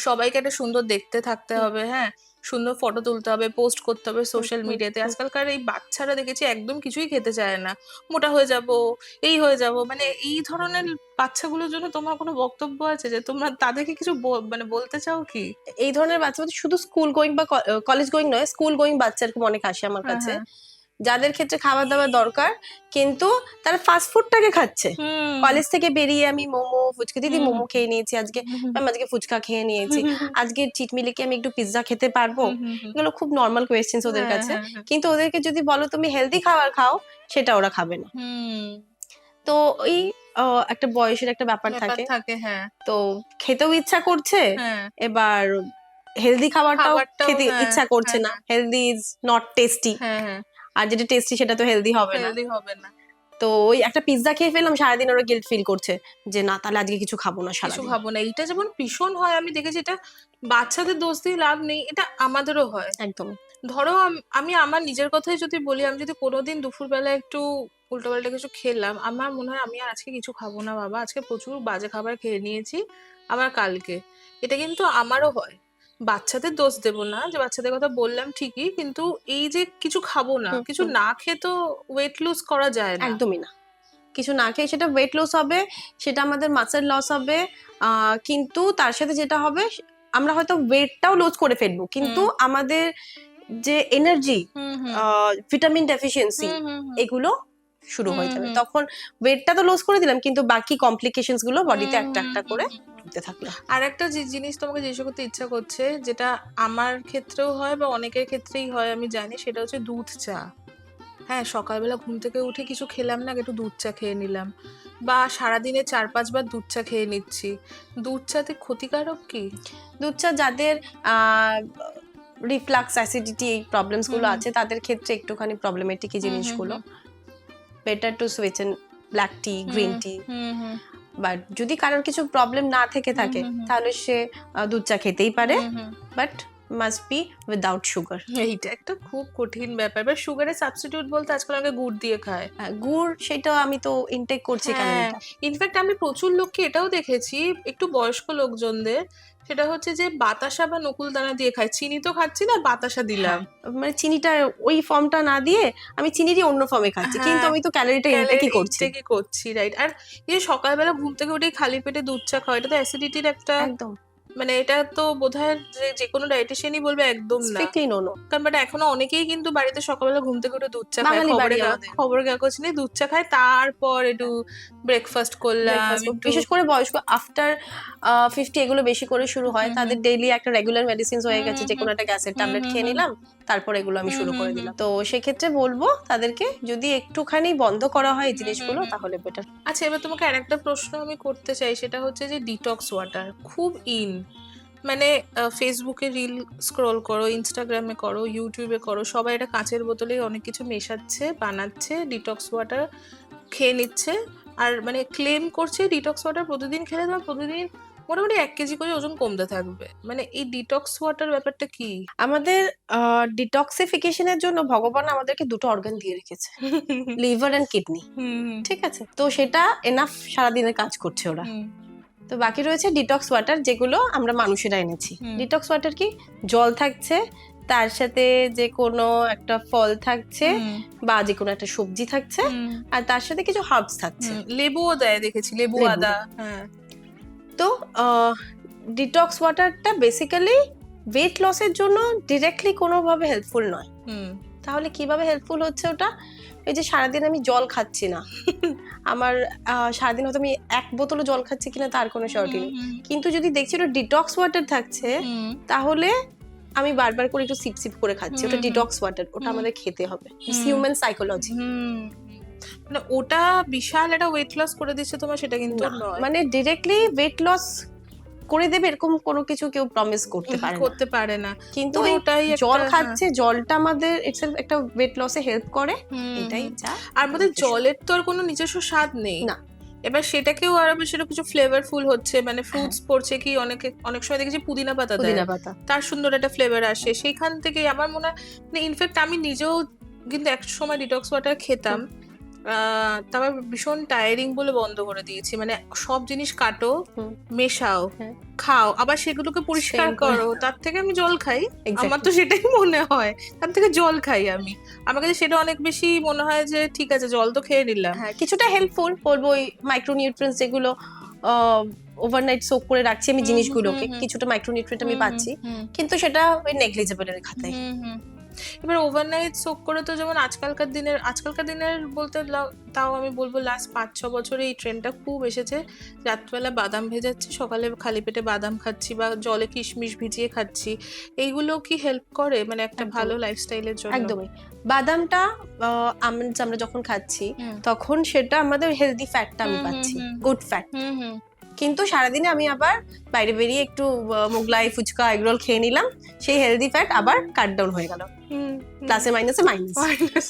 সবাইকে একটা সুন্দর দেখতে থাকতে হবে, হ্যাঁ, সুন্দর ফটো তুলতে হবে, পোস্ট করতে হবে সোশ্যাল মিডিয়াতে। আজকালকার এই বাচ্চারা দেখেছি একদম কিছুই খেতে চায় না, মোটা হয়ে যাব, এই হয়ে যাব। মানে এই ধরনের বাচ্চাগুলোর জন্য তোমার কোনো বক্তব্য আছে যে তোমরা তাদেরকে কিছু মানে বলতে চাও কি? এই ধরনের বাচ্চা শুধু স্কুল গোয়িং বা কলেজ গোয়িং নয়, স্কুল গোয়িং বাচ্চা এরকম অনেক আসে আমার কাছে, যাদের ক্ষেত্রে খাবার দাবার দরকার, কিন্তু তারা ফাস্ট ফুডটাকে খাচ্ছে। কলেজ থেকে বেরিয়ে আমি মোমো, ফুচকা, দিদি মোমো খেয়ে নিয়েছি আজকে, ম্যাম আজকে ফুচকা খেয়ে নিয়েছি, আজকে চিট মিলে কি আমি একটু পিৎজা খেতে পারবো? এগুলো খুব নর্মাল কোয়েশ্চেন্স ওদের কাছে, কিন্তু ওদেরকে যদি বলো তুমি হেলদি খাবার খাও, সেটা ওরা খাবে না। তো ওই একটা বয়সের একটা ব্যাপার থাকে, তো খেতেও ইচ্ছা করছে, এবার হেলদি খাবারটাও খেতে ইচ্ছা করছে না। হেলদি ইজ নট টেস্টি, আর যেটা টেস্টি সেটা তো হেলদি হবে না। তো ওই একটা পিৎজা খেয়ে ফেললাম, সারাদিন ওরা গিল্ট ফিল করছে যে না, তাহলে আজকে কিছু খাবো না, কিছু খাবো না। এইটা যেমন ভীষণ হয়, আমি দেখেছি। এটা বাচ্চাদের দোষ দিয়ে লাভ নেই, এটা আমাদেরও হয় একদম। ধরো আমি আমার নিজের কথাই যদি বলি, আমি যদি কোনোদিন দুপুরবেলা একটু উল্টোপাল্টা কিছু খেলাম, আমার মনে হয় আমি আর আজকে কিছু খাবো না বাবা, আজকে প্রচুর বাজে খাবার খেয়ে নিয়েছি, আবার কালকে। এটা কিন্তু আমারও হয়। বাচ্চাদের দোষ দেবো না, যে বাচ্চাদের কথা বললাম ঠিকই, কিন্তু এই যে কিছু খাবো না, কিছু না খেয়ে তো ওয়েট লুজ করা যায় না, একদমই না। কিছু না খেয়ে সেটা ওয়েট লস হবে, সেটা আমাদের মাসেল লস হবে, কিন্তু তার সাথে যেটা হবে, আমরা হয়তো ওয়েটটাও লস করে ফেলবো, কিন্তু আমাদের যে এনার্জি, ভিটামিন ডেফিসিয়েন্সি, এগুলো শুরু হয়ে যাবে। তখন ওয়েটটা তো লস করে দিলাম, কিন্তু বাকি কমপ্লিকেশনস গুলো বডিতে একটা একটা করে ঢুকতে থাকলো। আর একটা জিনিস তোমাকে জিজ্ঞেস করতে ইচ্ছা করছে, যেটা আমার ক্ষেত্রেও হয় বা অনেকের ক্ষেত্রেই হয় আমি জানি, সেটা হচ্ছে দুধ চা। হ্যাঁ, সকালবেলা ঘুম থেকে উঠে কিছু খেলাম না, একটু দুধ চা খেয়ে নিলাম, বা সারাদিনে 4-5 বার দুধ চা খেয়ে নিচ্ছি। দুধ চাতে ক্ষতিকারক কি? দুধ চা যাদের রিফ্লাক্স, অ্যাসিডিটি, এই প্রবলেমস গুলো আছে, তাদের ক্ষেত্রে একটুখানি প্রবলেমেটিক এই জিনিসগুলো। Better to switch in black T, green tea. But যদি কারোর কিছু প্রবলেম না থেকে থাকে, তাহলে সে দুধ চা খেতেই পারে, but must be without sugar. এইটা একটা খুব কঠিন ব্যাপার। বা সুগারের সাবস্টিটিউট বলতে আজকাল অনেকে গুড় দিয়ে খায়। গুড় সেটা আমি তো ইনটেক করছি কেন হ্যাঁ, এটা? ইনফ্যাক্ট আমি প্রচুর লোককে এটাও দেখেছি, একটু বয়স্ক লোকজনদের, সেটা হচ্ছে যে বাতাসা বা নকুলদানা দিয়ে খায়। চিনি তো খাচ্ছি না, বাতাসা দিলাম। মানে চিনিটা ওই ফর্মটা না দিয়ে আমি চিনিরই অন্য ফর্মে খাচ্ছি, কিন্তু হ্যাঁ, আমি তো ক্যালোরিটা ইনটেকই করছি। ইনটেকই করছি, রাইট। আর এই যে সকালবেলা ঘুম থেকে উঠেই খালি পেটে দুধ চা খাওয়া, এটা তো অ্যাসিডিটির একটা, একদম মানে এটা তো বোধহয় যে কোনো ডায়েটিশিয়ানই বলবে একদম না। Strictly no. কারণ বাট এখনো অনেকেই কিন্তু বাড়িতে সকালবেলা ঘুম থেকে উঠে দুধ চা খায়, বাঙালি বাড়ি আমাদের। খবর কাগজ নিয়ে দুধ চা খায়, তারপর একটু ব্রেকফাস্ট করলাম একটু। বিশেষ করে বয়স্ক আফটার 50 এগুলো বেশি করে শুরু হয়, তাদের ডেইলি একটা রেগুলার মেডিসিনস হয়ে গেছে, যে কোনো একটা গ্যাসের ট্যাবলেট খেয়ে নিলাম, তারপর এগুলো আমি শুরু করে দিলাম। তো সেক্ষেত্রে বলবো তাদেরকে যদি একটুখানি বন্ধ করা হয় এই জিনিসগুলো তাহলে বেটার। আচ্ছা, এবার তোমাকে আরেকটা প্রশ্ন আমি করতে চাই, সেটা হচ্ছে যে ডিটক্স ওয়াটার খুব ইন, মানে ফেসবুকে রিল স্ক্রল করো, ইনস্টাগ্রামে করো, ইউটিউবে করো, সবাই এটা কাঁচের বোতলে অনেক কিছু মেশাচ্ছে, বানাচ্ছে, ডিটক্স ওয়াটার খেয়ে নিচ্ছে, আর মানে ক্লেম করছে ডিটক্স ওয়াটার প্রতিদিন খেলে তোমার প্রতিদিন মোটামুটি 1 কেজি করে ওজন কমতে থাকবে। মানে এই ডিটক্স ওয়াটার ব্যাপারটা কি? আমাদের ডিটক্সিফিকেশনের জন্য ভগবান আমাদেরকে দুটো অর্গান দিয়ে রেখেছে, লিভার এন্ড কিডনি, ঠিক আছে? তো সেটা এনাফ সারাদিনের কাজ করছে ওরা। তো বাকি রয়েছে ডিটক্স ওয়াটার, যেগুলো আমরা মানুষেরা এনেছি। ডিটক্স ওয়াটার কি? জল থাকছে, তার সাথে যে কোনো একটা ফল থাকছে বা যে কোনো একটা সবজি থাকছে, আর তার সাথে কিছু হার্বস থাকছে। লেবুও দেয় দেখেছি, লেবু আদা। হ্যাঁ, তো ডিটক্স ওয়াটারটা বেসিক্যালি ওয়েট লসের জন্য ডিরেক্টলি কোনোভাবে হেল্পফুল নয়। তাহলে কিভাবে হেল্পফুল হচ্ছে ওটা? এই যে সারাদিন আমি জল খাচ্ছি না, আমার সারাদিন হয়তো আমি 1 বোতলও জল খাচ্ছি কিনা তার কোনো শিওরিটি নেই, কিন্তু যদি দেখছি ওটা ডিটক্স ওয়াটার থাকছে, তাহলে আমি বারবার করে একটু সিপ সিপ করে খাচ্ছি, ওটা ডিটক্স ওয়াটার, ওটা আমাদের খেতে হবে। Human psychology. মানে ওটা বিশাল একটা ওয়েট লস করে দিচ্ছে তোমার, সেটা কিন্তু নয়। মানে ডিরেক্টলি ওয়েট লস করে দেবে এরকম কোনো কিছু কেউ প্রমিস করতে পারে না। কিন্তু ওটাই জল খাচ্ছে, জলটা আমাদের ইটসেলফ একটা ওয়েট লসে হেল্প করে, এটাই যা। আর আমাদের জলের তো আর কোনো নিজস্ব স্বাদ নেই না, এবার সেটাকেও আর সেটা কিছু ফ্লেভারফুল হচ্ছে, মানে ফ্রুটস পড়ছে কি, অনেক সময় দেখেছি পুদিনা পাতা দেয়, তার সুন্দর একটা ফ্লেভার আসে, সেইখান থেকে আমার মনে হয়, মানে ইনফ্যাক্ট আমি নিজেও কিন্তু এক সময় ডিটক্স ওয়াটার খেতাম, তারপর ভীষণ টায়ারিং বলে বন্ধ করে দিয়েছি। মানে সব জিনিস কাটো, মেশাও, খাও, আবার সেগুলোকে পরিষ্কার করো, তার থেকে আমি জল খাই। আমার তো সেটাই মনে হয়, তার থেকে জল খাই আমি। আমার কাছে সেটা অনেক বেশি মনে হয় যে ঠিক আছে, জল তো খেয়ে নিলাম, কিছুটা হেল্পফুল বলবো। ওই মাইক্রোনিউট্রিয়েন্টস যেগুলো ওভারনাইট সোক করে রাখছি আমি জিনিসগুলোকে, কিছুটা মাইক্রোনিউট্রিয়েন্ট আমি পাচ্ছি, কিন্তু সেটা ওই নেগলিজেবলের খাতায়। এবার ওভারনাইট সোক করে তো, যেমন আজকালকার দিনের বলতে তাও আমি বলবো লাস্ট 5-6 বছরে এই ট্রেন্ডটা খুব এসেছে, রাত্রবেলা বাদাম ভেজাচ্ছি, সকালে খালি পেটে বাদাম খাচ্ছি, বা জলে কিশমিশ ভিজিয়ে খাচ্ছি। এইগুলো কি হেল্প করে মানে একটা ভালো লাইফস্টাইলের জন্য? একদমই। বাদামটা আমরা যখন খাচ্ছি তখন সেটা আমাদের হেলদি ফ্যাটটা আমি পাচ্ছি, গুড ফ্যাট। কিন্তু সারাদিনে আমি আবার বাইরে বেরিয়ে একটু মোগলাই, ফুচকা, এগরোল খেয়ে নিলাম, সেই হেলদি ফ্যাট আবার কাট ডাউন হয়ে গেল, প্লাসে মাইনাসে মাইনাস।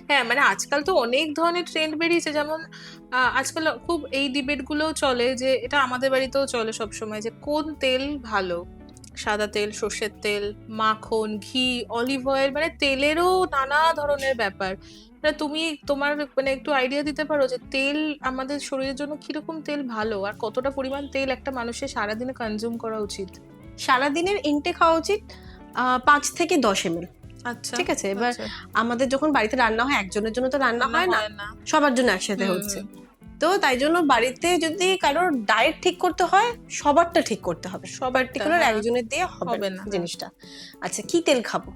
হ্যাঁ, মানে আজকাল তো অনেক ধরনের ট্রেন্ড বেরিয়েছে, যেমন আজকাল খুব এই ডিবেট গুলোও চলে, যে এটা আমাদের বাড়িতেও চলে সবসময়, যে কোন তেল ভালো, সাদা তেল, সর্ষের তেল, মাখন, ঘি, অলিভ অয়েল, মানে তেলেরও নানা ধরনের ব্যাপার। মানে তুমি তোমার মানে একটু আইডিয়া দিতে পারো যে তেল আমাদের শরীরের জন্য কিরকম তেল ভালো, আর কতটা পরিমাণ তেল একটা মানুষের সারাদিনে কনজিউম করা উচিত? সারাদিনের ইনটেক হওয়া উচিত 5 থেকে 10 ml। আচ্ছা, ঠিক আছে। এবার আমাদের যখন বাড়িতে রান্না হয়, একজনের জন্য তো রান্না হয় না, সবার জন্য একসাথে হচ্ছে, তো তাই জন্য বাড়িতে যদি কারোর ডায়েট ঠিক করতে হয়, সবারটা ঠিক করতে হবে, পার্টিকুলার একজনের দিয়ে হবে না জিনিসটা। আচ্ছা, কি তেল খাবো?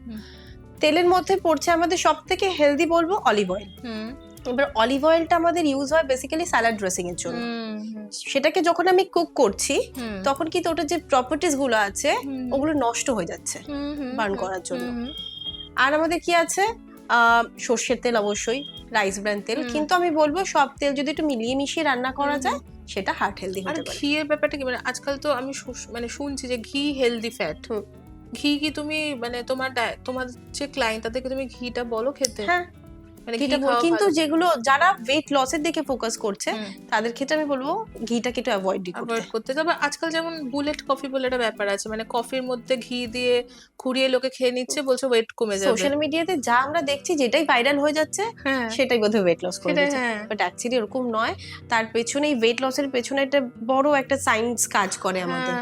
তেলের মধ্যে পড়ছে আমাদের সব থেকে হেলদি বলবো অলিভ অয়েল। এবার অলিভ অয়েলটা আমাদের ইউজ হয় বেসিক্যালি স্যালাড ড্রেসিং এর জন্য। সেটাকে যখন আমি কুক করছি তখন কিন্তু ওটার যে প্রপার্টিস গুলো আছে ওগুলো নষ্ট হয়ে যাচ্ছে বার্ন করার জন্য। আর আমাদের কি আছে, সর্ষের তেল, অবশ্যই রাইস ব্র্যান্ড তেল, কিন্তু আমি বলবো সব তেল যদি একটু মিলিয়ে মিশিয়ে রান্না করা যায় সেটা হার্ট হেলদি হতে পারে। ঘিয়ের ব্যাপারটা কি, মানে আজকাল তো আমি মানে শুনছি যে ঘি হেলদি ফ্যাট। ঘি কি তুমি মানে তোমার যে ক্লায়েন্ট তাদেরকে তুমি ঘিটা বলো খেতে? হ্যাঁ, মানে ঘিটা কিন্তু যেগুলো যারা ওয়েট লসের দিকে ফোকাস করছে তাদের ক্ষেত্রে আমি বলবো ঘিটাকে একটু অ্যাভয়েড করতে। তবে আজকাল যেমন বুলেট কফি বলে একটা ব্যাপার আছে, মানে কফির মধ্যে ঘি দিয়ে ঘুরিয়ে লোকে খেয়ে নিচ্ছে, বলছে ওয়েট কমে যাবে। সোশ্যাল মিডিয়াতে যা আমরা দেখছি যেটাই ভাইরাল হয়ে যাচ্ছে সেটাই বোধহয় ওয়েট লস করে দিচ্ছে, বাট অ্যাকচুয়ালি এরকম নয়। তার পেছনে এই ওয়েট লসের পেছনে একটা বড় একটা সায়েন্স কাজ করে আমাদের।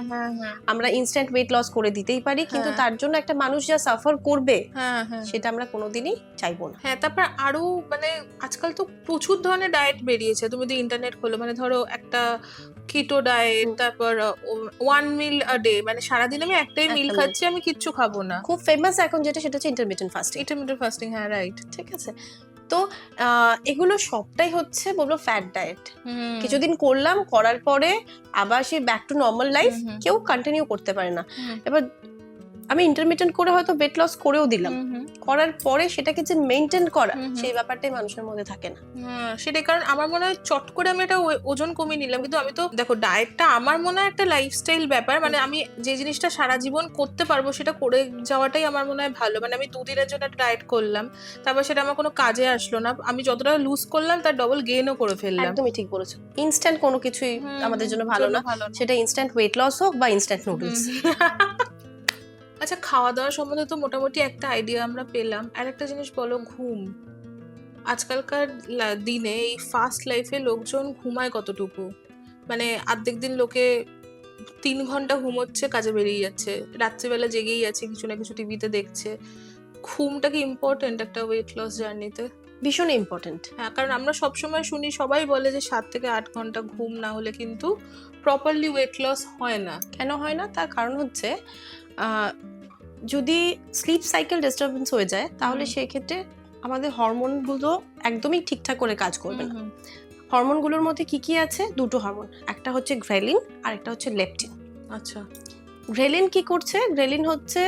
আমরা ইনস্ট্যান্ট ওয়েট লস করে দিতেই পারি, কিন্তু তার জন্য একটা মানুষ যা সাফার করবে সেটা আমরা কোনোদিনই চাইবো না। হ্যাঁ, তারপর আরো মানে আজকাল তো প্রচুর ধরনের ডায়েট বেরিয়েছে, তুমি যদি ইন্টারনেট খোলো, মানে ধরো একটা কিটো ডায়েট, তারপর 1 মিল আ ডে, মানে সারাদিন আমি একটাই মিল খাচ্ছি, আমি কিচ্ছু খাবো না। খুব ফেমাস এখন যেটা, সেটা হচ্ছে ইন্টারমিটেন্ট ফাস্টিং। হ্যাঁ, রাইট, ঠিক আছে। তো এগুলো সবটাই হচ্ছে বলবো ফ্যাট ডায়েট। কিছুদিন করলাম, করার পরে আবার সেই ব্যাক টু নর্মাল লাইফ কেউ কন্টিনিউ করতে পারে না। এবার আমি ইন্টারমিটেন্ট করে হয়তো ওয়েট লস করেও দিলাম, করার পরে সেটাকে যে মেইনটেইন করা, সেই ব্যাপারটাই মানুষের মধ্যে থাকে না। সেটাই, কারণ আমার মনে হয় চট করে আমি এটা ওজন কমিয়ে নিলাম, কিন্তু আমি তো দেখো ডায়েটটা আমার মনে হয় একটা লাইফস্টাইল ব্যাপার, মানে আমি যে জিনিসটা সারা জীবন করতে পারবো সেটা করে যাওয়াটাই আমার মনে হয় ভালো। মানে আমি 2 দিনের জন্য ডায়েট করলাম, তারপর সেটা আমার কোনো কাজে আসলো না, আমি যতটা লুজ করলাম তার ডবল গেইনও করে ফেললাম। একদমই ঠিক বলেছো। ইনস্ট্যান্ট কোনো কিছুই আমাদের জন্য ভালো না, সেটা ইনস্ট্যান্ট ওয়েট লস হোক বা ইনস্ট্যান্ট নুডলস। আচ্ছা, খাওয়া দাওয়া সম্বন্ধে তো মোটামুটি একটা আইডিয়া আমরা পেলাম। আর একটা জিনিস বলো, ঘুম। আজকালকার দিনে এই ফাস্ট লাইফে লোকজন ঘুমায় কতটুকু? মানে অর্ধেক দিন লোকে 3 ঘন্টা ঘুমোচ্ছে, কাজে বেরিয়ে যাচ্ছে, রাত্রিবেলা জেগেই আছে, কিছু না কিছু টিভিতে দেখছে। ঘুমটা কি ইম্পর্টেন্ট একটা ওয়েট লস জার্নিতে? ভীষণ ইম্পর্টেন্ট। হ্যাঁ, কারণ আমরা সবসময় শুনি, সবাই বলে যে 7 থেকে 8 ঘন্টা ঘুম না হলে কিন্তু প্রপারলি ওয়েট লস হয় না। কেন হয় না? তার কারণ হচ্ছে যদি স্লিপ সাইকেল ডিস্টারবেন্স হয়ে যায়, তাহলে সেই ক্ষেত্রে আমাদের হরমোনগুলো একদমই ঠিকঠাক করে কাজ করবে না। হরমোনগুলোর মধ্যে কি কি আছে? 2টো হরমোন, একটা হচ্ছে গ্রেলিন আর একটা হচ্ছে লেপটিন। আচ্ছা, গ্রেলিন কি করছে? গ্রেলিন হচ্ছে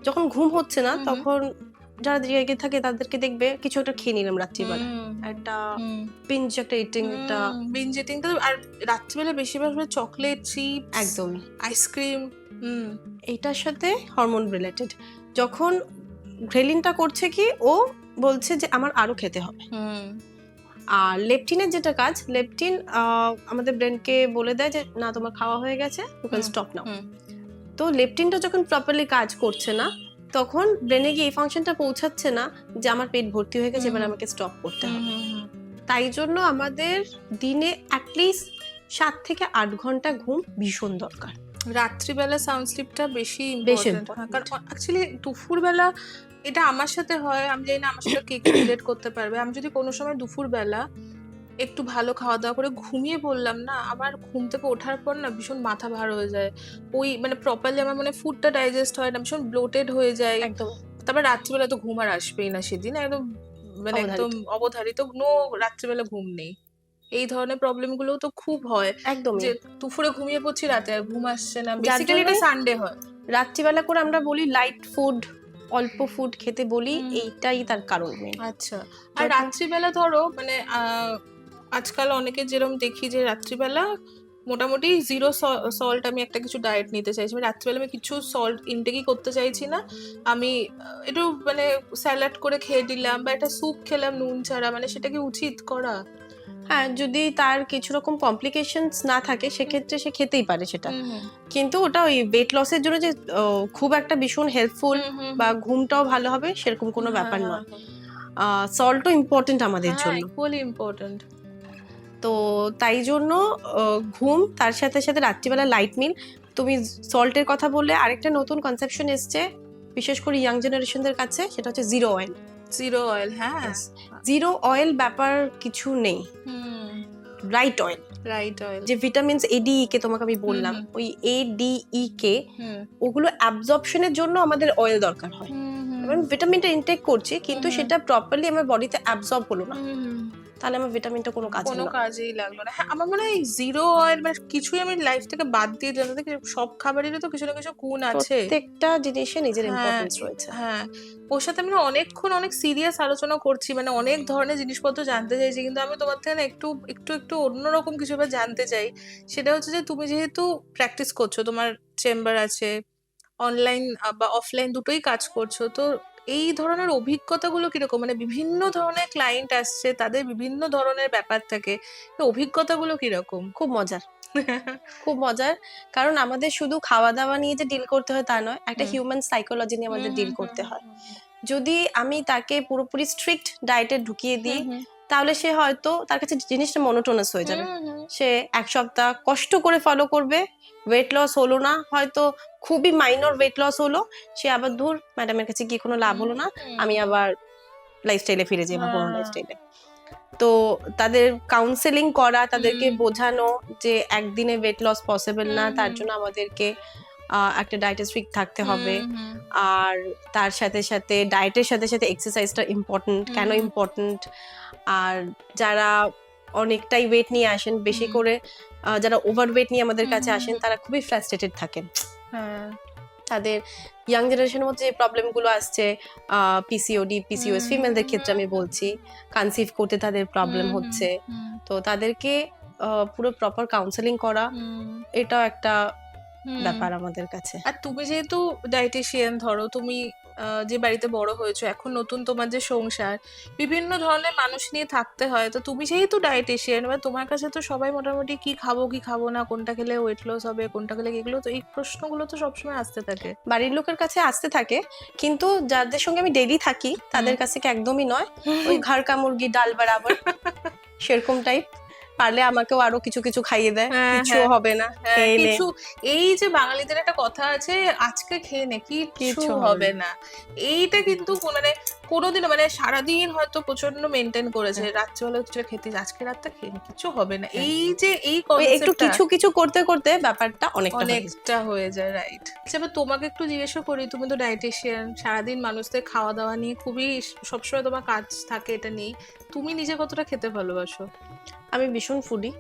যখন ঘুম হচ্ছে না তখন যারা জেগে থাকে তাদেরকে দেখবে কিছু একটা খেয়ে নিলাম রাত্রিবেলা, একটা বিঞ্জ একটা ইটিং, একটা বিঞ্জ ইটিং। তো আর রাত্রিবেলা বেশিরভাগ চকলেট, চিপস, একদমই আইসক্রিম, এইটার সাথে হরমোন রিলেটেড। যখন গ্রেলিনটা করছে কি, ও বলছে যে আমার আরো খেতে হবে। আর লেপটিনের যেটা কাজ, লেপটিন আমাদের ব্রেনকে বলে দেয় যে না, তোমার খাওয়া হয়ে গেছে, ইউ ক্যান স্টপ নাও। তো লেপটিনটা যখন প্রপারলি কাজ করছে না, তখন ব্রেনে গিয়ে এই ফাংশনটা পৌঁছাচ্ছে না যে আমার পেট ভর্তি হয়ে গেছে, এবার আমাকে স্টপ করতে হবে। তাই জন্য আমাদের দিনে অ্যাটলিস্ট 7 থেকে 8 ঘন্টা ঘুম ভীষণ দরকার। রাত্রিবেলা সাউন্ড স্লিপটা বেশি ইম্পর্টেন্ট, কারণ অ্যাকচুয়ালি দুপুরবেলা এটা আমার সাথে হয়, আমি জানি না আমার সাথে কে কে রিলেট করতে পারবে। আমি যদি কোনো সময় দুপুরবেলা একটু ভালো খাওয়া দাওয়া করে ঘুমিয়ে পড়লাম না, আমার ঘুম থেকে ওঠার পর না ভীষণ মাথা ভার হয়ে যায়, ওই মানে প্রপারলি আমার মানে ফুডটা ডাইজেস্ট হয় না, ভীষণ ব্লোটেড হয়ে যায় একদম। তারপর রাত্রিবেলা তো ঘুম আর আসবেই না সেদিন, একদম মানে একদম অবধারিত, নো রাত্রিবেলা ঘুম নেই। এই ধরনের প্রবলেম গুলো তো খুব হয়, একদম যে দুপুরে ঘুমিয়ে পড়ছি, রাতে আর ঘুম আসছে না। বেসিক্যালি এটা সানডে হয়। রাত্রিবেলা করে আমরা বলি লাইট ফুড, অল্প ফুড খেতে বলি, এইটাই তার কারণ। আচ্ছা, আর রাত্রিবেলা ধরো মানে আজকাল অনেকে যেরকম দেখি যে রাত্রিবেলা মোটামুটি 0 সল্ট, আমি একটা কিছু ডায়েট নিতে চাইছি, মানে রাত্রিবেলা আমি কিছু সল্ট ইনটেকই করতে চাইছি না, আমি একটু মানে স্যালাড করে খেয়ে দিলাম বা একটা স্যুপ খেলাম নুন ছাড়া, মানে সেটা কি উচিত করা? হ্যাঁ, যদি তার কিছু রকম কমপ্লিকেশনস না থাকে সেক্ষেত্রে সে খেতেই পারে সেটা, কিন্তু ওটা ওই ওয়েট লসের জন্য যে খুব একটা ভীষণ হেল্পফুল বা ঘুমটাও ভালো হবে সেরকম কোনো ব্যাপার নয়। সল্টও ইম্পর্টেন্ট আমাদের জন্য, ইকুয়ালি ইম্পর্টেন্ট। তো তাই জন্য ঘুম, তার সাথে সাথে রাত্রিবেলা লাইট মিল। তুমি সল্টের কথা বললে, আরেকটা নতুন কনসেপশন এসছে বিশেষ করে ইয়াং জেনারেশনদের কাছে, সেটা হচ্ছে জিরো অয়েল। জিরো অয়েল, হ্যাঁ, জিরো অয়েল ব্যাপার কিছু নেই, রাইট অয়েল। যে ভিটামিনস ADE কে তোমাকে আমি বললাম, ওই ADE কে ওগুলো অ্যাবজর্পশনের জন্য আমাদের অয়েল দরকার হয়। ভিটামিনটা ইনটেক করছি কিন্তু সেটা প্রপারলি আমার বডিতে অ্যাবজর্ব হলো না, তাহলে আমার ভিটামিনটা কোনো কাজেই লাগলো না। হ্যাঁ, আমার মনে হয় জিরো অয়েল মানে কিছুই আমি লাইফ থেকে বাদ দিয়ে দিলাম, সব খাবারেরই তো কিছু না কিছু গুণ আছে, প্রত্যেকটা জিনিসের নিজের ইম্পর্টেন্স রয়েছে। হ্যাঁ, ওর সাথে আমি অনেকক্ষণ অনেক সিরিয়াস আলোচনা করছি, মানে অনেক ধরনের জিনিসপত্র জানতে চাইছি, কিন্তু আমি তোমার থেকে একটু একটু একটু অন্যরকম কিছু এবার জানতে চাই। সেটা হচ্ছে যে তুমি যেহেতু প্র্যাকটিস করছো, তোমার চেম্বার আছে, অনলাইন বা অফলাইন দুটোই কাজ করছো, তো এই ধরনের অভিজ্ঞতাগুলো কিরকম, মানে বিভিন্ন ধরনের ক্লায়েন্ট আসছে, তাদের বিভিন্ন ধরনের ব্যাপার থাকে, তো অভিজ্ঞতাগুলো কিরকম? খুব মজার, খুব মজার। কারণ আমাদের শুধু খাওয়া দাওয়া নিয়ে যে ডিল করতে হয় তা নয়, একটা হিউম্যান সাইকোলজি নিয়ে আমাদের ডিল করতে হয়। যদি আমি তাকে পুরোপুরি স্ট্রিক্ট ডায়েটে ঢুকিয়ে দিই, তাহলে সে হয়তো তার কাছে জিনিসটা মনোটোনাস হয়ে যাবে। সে এক সপ্তাহ কষ্ট করে ফলো করবে, ওয়েট লস হলো না, হয়তো খুবই মাইনর ওয়েট লস হলো, সে আবার ধুর ম্যাডামের কাছে গিয়ে কোনো লাভ হলো না, আমি আবার লাইফস্টাইলে ফিরে যাই, আমার পুরোনো লাইফস্টাইলে। তো তাদের কাউন্সেলিং করা, তাদেরকে বোঝানো যে একদিনে ওয়েট লস পসিবল না, তার জন্য আমাদেরকে একটা ডায়েটে স্ট্রিক্ট থাকতে হবে, আর তার সাথে সাথে ডায়েটের সাথে সাথে এক্সারসাইজটা ইম্পর্টেন্ট। কেন ইম্পর্টেন্ট? আর যারা অনেকটাই ওয়েট নিয়ে আসেন, বেশি করে যারা ওভার ওয়েট নিয়ে আমাদের কাছে আসেন, তারা খুবই ফ্রাস্ট্রেটেড থাকেন। তাদের ইয়াং জেনারেশনের মধ্যে যে প্রবলেমগুলো আসছে, পিসিওডি, পিসিওএস ফিমেলদের ক্ষেত্রে আমি বলছি, কনসিভ করতে তাদের প্রবলেম হচ্ছে, তো তাদেরকে পুরো প্রপার কাউন্সেলিং করা, এটাও একটা ব্যাপার আমাদের কাছে। আর তুমি যেহেতু ডায়েটিশিয়ান, ধরো তুমি যে বাড়িতে বড় হয়েছো, এখন নতুন তোমার যে সংসার, বিভিন্ন ধরনের মানুষ নিয়ে থাকতে হয়, তো তুমি যেহেতু ডায়েটিশিয়ান, এবার তোমার কাছে তো সবাই মোটামুটি কি খাবো কি খাবো না, কোনটা খেলে ওয়েট লস হবে, কোনটা খেলে এগুলো, তো এই প্রশ্নগুলো তো সবসময় আসতে থাকে। বাড়ির লোকের কাছে আসতে থাকে, কিন্তু যাদের সঙ্গে আমি ডেইলি থাকি তাদের কাছে কি একদমই নয়, ওই ঘর কা মুরগি ডাল বরাবর সেরকম টাইপ। পারলে আমাকেও আরো কিছু কিছু খাইয়ে দেয়, কিছু হবে না, কিছু, এই যে বাঙালিদের একটা কথা আছে, আজকে খেয়ে নে কিছু হবে না, এইটা কিন্তু মানে কোনোদিনও, মানে সারাদিন হয়তো প্রচন্ড মেনটেন করেছে, রাত্রিবেলা কিছু খেতে, আজকে রাতটা খেয়ে নে কিছু হবে না, এই যে এই একটু কিছু কিছু করতে করতে ব্যাপারটা অনেকটা হয়ে যায়, রাইট? এবার তোমাকে একটু জিজ্ঞাসা করি, তুমি তো ডায়েটিশিয়ান, সারাদিন মানুষদের খাওয়া দাওয়া নিয়ে খুবই সবসময় তোমার কাজ থাকে এটা নিয়ে, তুমি নিজে কতটা খেতে ভালোবাসো? আমি ভীষণ ফুডি।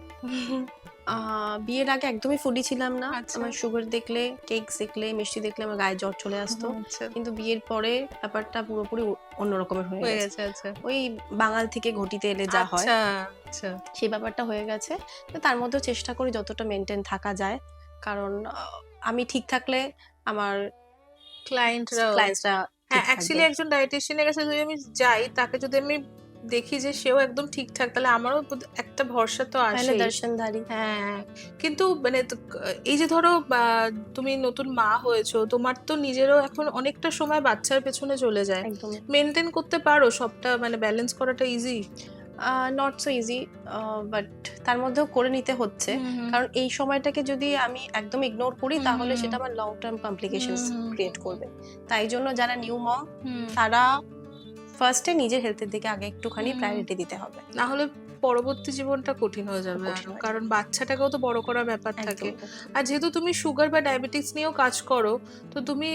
বিয়ের আগে একদমই ফুডি ছিলাম না। আমার সুগার দেখলে, কেকস দেখলে, মিষ্টি দেখলে আমার গায়ে জ্বর চলে আসতো, কিন্তু বিয়ের পরে ব্যাপারটা পুরোপুরি অন্যরকমের হয়ে গেছে। ওই বাঙাল থেকে ঘটিতে এলে যা হয় সেই ব্যাপারটা হয়ে গেছে। তার মধ্যেও চেষ্টা করি যতটা মেনটেন থাকা যায়, কারণ আমি ঠিক থাকলে আমার ক্লায়েন্টরা হ্যাঁ, অ্যাকচুয়ালি একজন ডায়েটিশিয়ানের কাছে যদি আমি যাই, তাকে যদি আমি দেখি যে সেও একদম ঠিকঠাক, তাহলে আমারও একটা ভরসা তো আসে, দর্শনধারী। হ্যাঁ, কিন্তু মানে এই যে ধরো তুমি নতুন মা হয়েছো, তোমার তো নিজেরও এখন অনেকটা সময় বাচ্চার পেছনে চলে যায়, মেনটেন করতে পারো সবটা, মানে ব্যালেন্স করাটা easy? Not so easy, but তার মধ্যেও করে নিতে হচ্ছে, কারণ এই সময়টাকে যদি আমি একদম ইগনোর করি তাহলে সেটা আমার লং টার্ম কমপ্লিকেশনস ক্রিয়েট করবে। তাই জন্য যারা নিউ মম, তারা ফার্স্টে নিজের হেলথের দিকে আগে একটুখানি প্রায়োরিটি দিতে হবে, না হলে পরবর্তী জীবনটা কঠিন হয়ে যাবে, কারণ বাচ্চাটাকেও তো বড় করার ব্যাপার থাকে। আর যেহেতু তুমি সুগার বা ডায়াবেটিস নিয়েও কাজ করো, তো তুমি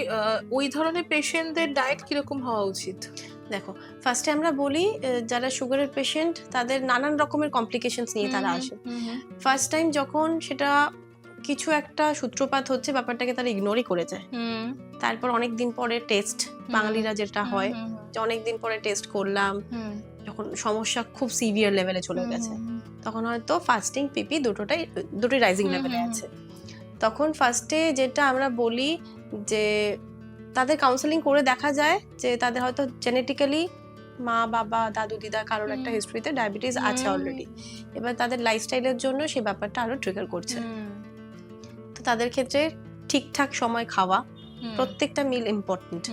ওই ধরনের পেশেন্টদের ডায়েট কিরকম হওয়া উচিত? দেখো, ফার্স্টে আমরা বলি যারা সুগারের পেশেন্ট, তাদের নানান রকমের কমপ্লিকেশনস নিয়ে তারা আসে। ফার্স্ট টাইম যখন সেটা কিছু একটা সূত্রপাত হচ্ছে, ব্যাপারটাকে তারা ইগনোরই করে যায়। তারপর অনেক দিন পরে টেস্ট, বাঙালিরা যেটা হয় যে অনেক দিন পরে টেস্ট করলাম, যখন সমস্যা খুব সিভিয়ার লেভেলে চলে গেছে, তখন হয়তো ফাস্টিং পিপি দুটোই রাইজিং লেভেলে আছে। তখন ফার্স্টে যেটা আমরা বলি যে তাদের কাউন্সেলিং করে দেখা যায় যে তাদের হয়তো জেনেটিক্যালি মা বাবা দাদু দিদা কারোর একটা হিস্ট্রিতে ডায়াবেটিস আছে অলরেডি, এবার তাদের লাইফস্টাইলের জন্য সেই ব্যাপারটা আরো ট্রিগার করছে। তো তাদের ক্ষেত্রে ঠিকঠাক সময় খাওয়া, প্রত্যেকটা মিল ইম্পর্টেন্ট,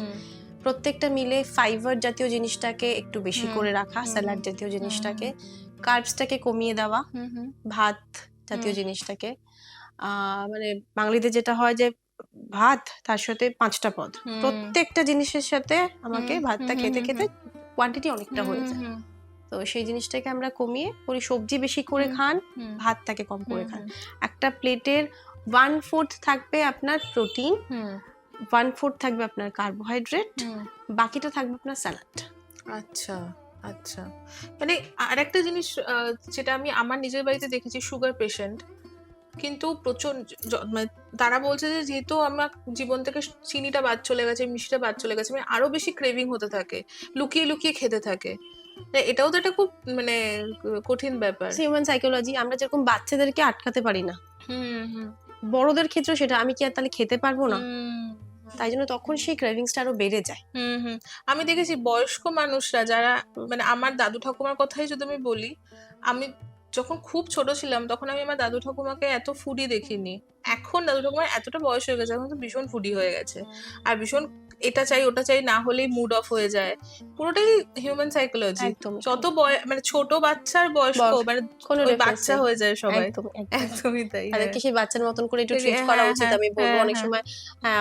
প্রত্যেকটা মিলে ফাইবার জাতীয় জিনিসটাকে একটু বেশি করে রাখা, স্যালাড জাতীয় জিনিসটাকে, কার্বসটাকে কমিয়ে দেওয়া, ভাত জাতীয় জিনিসটাকে, মানে বাঙালিদের যেটা হয় যে ভাত তার সাথে 5টা পদ, প্রত্যেকটা জিনিসের সাথে আমাকে ভাতটা খেতে খেতে কোয়ান্টিটি অনেকটা হয়ে যায়, তো সেই জিনিসটাকে আমরা কমিয়ে করি, সবজি বেশি করে খান, ভাতটাকে কম করে খান। একটা প্লেটের 1/4 থাকবে আপনার প্রোটিন, 1/4 থাকবে আপনার কার্বোহাইড্রেট, বাকিটা থাকবে আপনার স্যালাড। আচ্ছা আচ্ছা, মানে আরেকটা জিনিস যেটা আমি আমার নিজের বাড়িতে দেখেছি, সুগার পেশেন্ট কিন্তু প্রচন্ড, মানে তারা বলছে যে যেহেতু আমার জীবন থেকে চিনিটা বাদ চলে গেছে, মিষ্টিটা বাদ চলে গেছে, মানে আরো বেশি ক্রেভিং হতে থাকে, লুকিয়ে লুকিয়ে খেতে থাকে, এটাও তো একটা খুব মানে কঠিন ব্যাপার। হিউম্যান সাইকোলজি, আমরা যেরকম বাচ্চাদেরকে আটকাতে পারি না, বড়দের ক্ষেত্রে সেটা, আমি কি আর তাহলে খেতে পারবো না? তাই জন্য তখন সেই ক্রেভিংসটা আরো বেড়ে যায়। আমি দেখেছি বয়স্ক মানুষরা যারা, মানে আমার দাদু ঠাকুমার কথাই যদি আমি বলি, আমি যখন খুব ছোট ছিলাম তখন আমি আমার দাদু ঠাকুমাকে এত ফুডি দেখিনি। এখন দাদু ঠাকুমার এতটা বয়স হয়ে গেছে, এখন তো ভীষণ ফুডি হয়ে গেছে, আর ভীষণ এটা চাই ওটা চাই না হলেই মুড অফ হয়ে যায়। পুরোটাই হিউম্যান সাইকোলজি। একদম যত মানে ছোট বাচ্চার বয়স্ক, মানে কোনো ওই difference বাচ্চা নেই। হয়ে যায় সবাই। একদম একদমই তাই। তাদেরকে সেই বাচ্চার মতন করে একটু ঠিক, ট্রিট করা হ্যাঁ, উচিত। হ্যাঁ, আমি বলবো হ্যাঁ, অনেক হ্যাঁ। সময়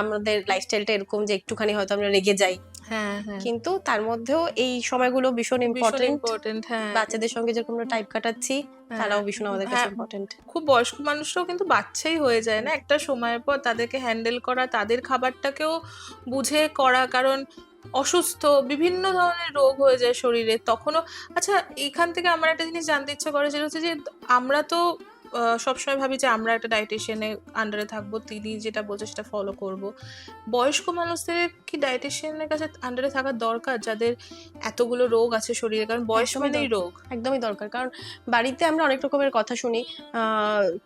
আমাদের লাইফস্টাইলটা এরকম যে একটুখানি হয়তো আমরা রেগে যাই, হ্যাঁ, হ্যাঁ, কিন্তু তার মধ্যেও এই সময়গুলো ভীষণ ভীষণ ইম্পর্টেন্ট। ইম্পর্টেন্ট। হ্যাঁ, বাচ্চাদের সঙ্গে যেরকম আমরা টাইপ কাটাচ্ছি, তারাও ভীষণ আমাদের কাছে হ্যাঁ, ইম্পর্টেন্ট। খুব বয়স্ক মানুষরাও কিন্তু বাচ্চাই হয়ে যায় না একটা সময়ের পর, তাদেরকে হ্যান্ডেল করা, তাদের খাবারটাকেও বুঝে করা, কারণ অসুস্থ বিভিন্ন ধরনের রোগ হয়ে যায় শরীরে তখনও। আচ্ছা, এইখান থেকে আমার একটা জিনিস জানতে ইচ্ছে করে, সেটা হচ্ছে যে আমরা তো সবসময় ভাবি যে আমরা একটা ডায়েটিশিয়ানের আন্ডারে থাকবো, তিনি যেটা বলছে সেটা ফলো করব। বয়স্ক মানুষদের কি ডায়েটিশিয়ানের কাছে আন্ডারে থাকা দরকার, যাদের এতগুলো রোগ আছে শরীরে? কারণ বয়স একদমই মানেই রোগ। একদমই দরকার, কারণ বাড়িতে আমরা অনেক রকমের কথা শুনি।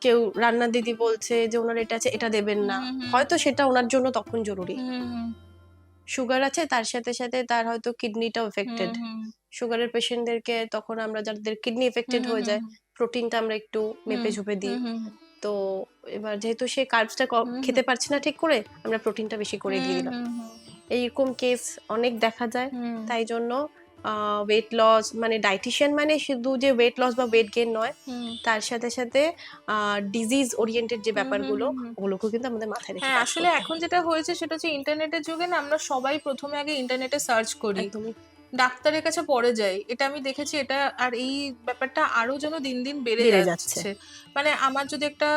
কেউ রান্নার দিদি বলছে যে ওনার এটা আছে, এটা দেবেন না, হয়তো সেটা ওনার জন্য তখন জরুরি। সুগার আছে, তার সাথে সাথে তার হয়তো কিডনিটাও এফেক্টেড। সুগারের পেশেন্টদেরকে তখন আমরা, যাদের কিডনি এফেক্টেড হয়ে যায়, প্রোটিনটা আমরা একটু মেপে ঝুপে দিই। তো এবার যেহেতু সে কার্বসটা খেতে পারছে না ঠিক করে, আমরা প্রোটিনটা বেশি করে দিয়ে দিলাম। এইরকম কেস অনেক দেখা যায়। তাই জন্য ওয়েট লস মানে ডায়েটিশিয়ান মানে শুধু যে ওয়েট লস বা ওয়েট গেইন নয়, তার সাথে সাথে ডিজিজ ওরিয়েন্টেড যে ব্যাপারগুলো, ওগুলোকেও কিন্তু আমাদের মাথায় রেখে হ্যাঁ, কাজ আসলে করতে এখন হয়। যেটা হয়েছে সেটা হচ্ছে ইন্টারনেটের যুগে না, আমরা সবাই প্রথমে আগে ইন্টারনেটে সার্চ করি, একদমই ডাক্তারের কাছে পরে যাই। এটা আমি দেখেছি, এটা আর এই ব্যাপারটা আরো যেন দিন দিন বেড়ে বেড়ে যাচ্ছে। মানে আমার যদি একটা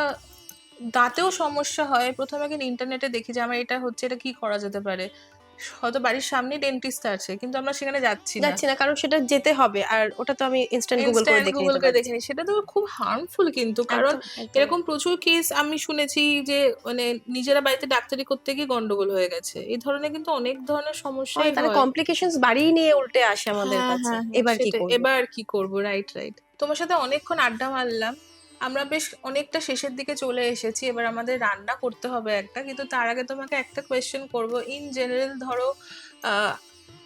দাঁতেও সমস্যা হয়, প্রথমে আগে ইন্টারনেটে দেখি যে আমার এটা হচ্ছে, এটা কি করা যেতে পারে। হয়তো বাড়ির সামনেই ডেন্টিস্ট আছে, কিন্তু আমরা সেখানে যাচ্ছি না। যাচ্ছি না, কারণ সেটা যেতে হবে, আর ওটা তো আমি ইনস্ট্যান্ট গুগল করে দেখে গুগল নিতে করে পারছি। দেখে নিই, সেটা তো খুব হার্মফুল কিন্তু, কারণ একদম, একদম। এরকম প্রচুর কেস আমি শুনেছি যে মানে নিজেরা বাড়িতে ডাক্তারি করতে গিয়ে গন্ডগোল হয়ে গেছে। এই ধরনের কিন্তু অনেক ধরনের সমস্যাই তারা হয়। কমপ্লিকেশনস বাড়িয়ে নিয়ে উল্টে আসে আমাদের হ্যাঁ, কাছে। হ্যাঁ, এবার কি সেটাই। করব? এবার কি করব? Right, right. তোমার সাথে অনেকক্ষণ আড্ডা মারলাম। আমরা বেশ অনেকটা শেষের দিকে চলে এসেছি। এবার আমাদের রান্না করতে হবে একটা। কিন্তু তার আগে তোমাকে একটা কোয়েশ্চেন করব। ইন জেনারেল ধরো আহ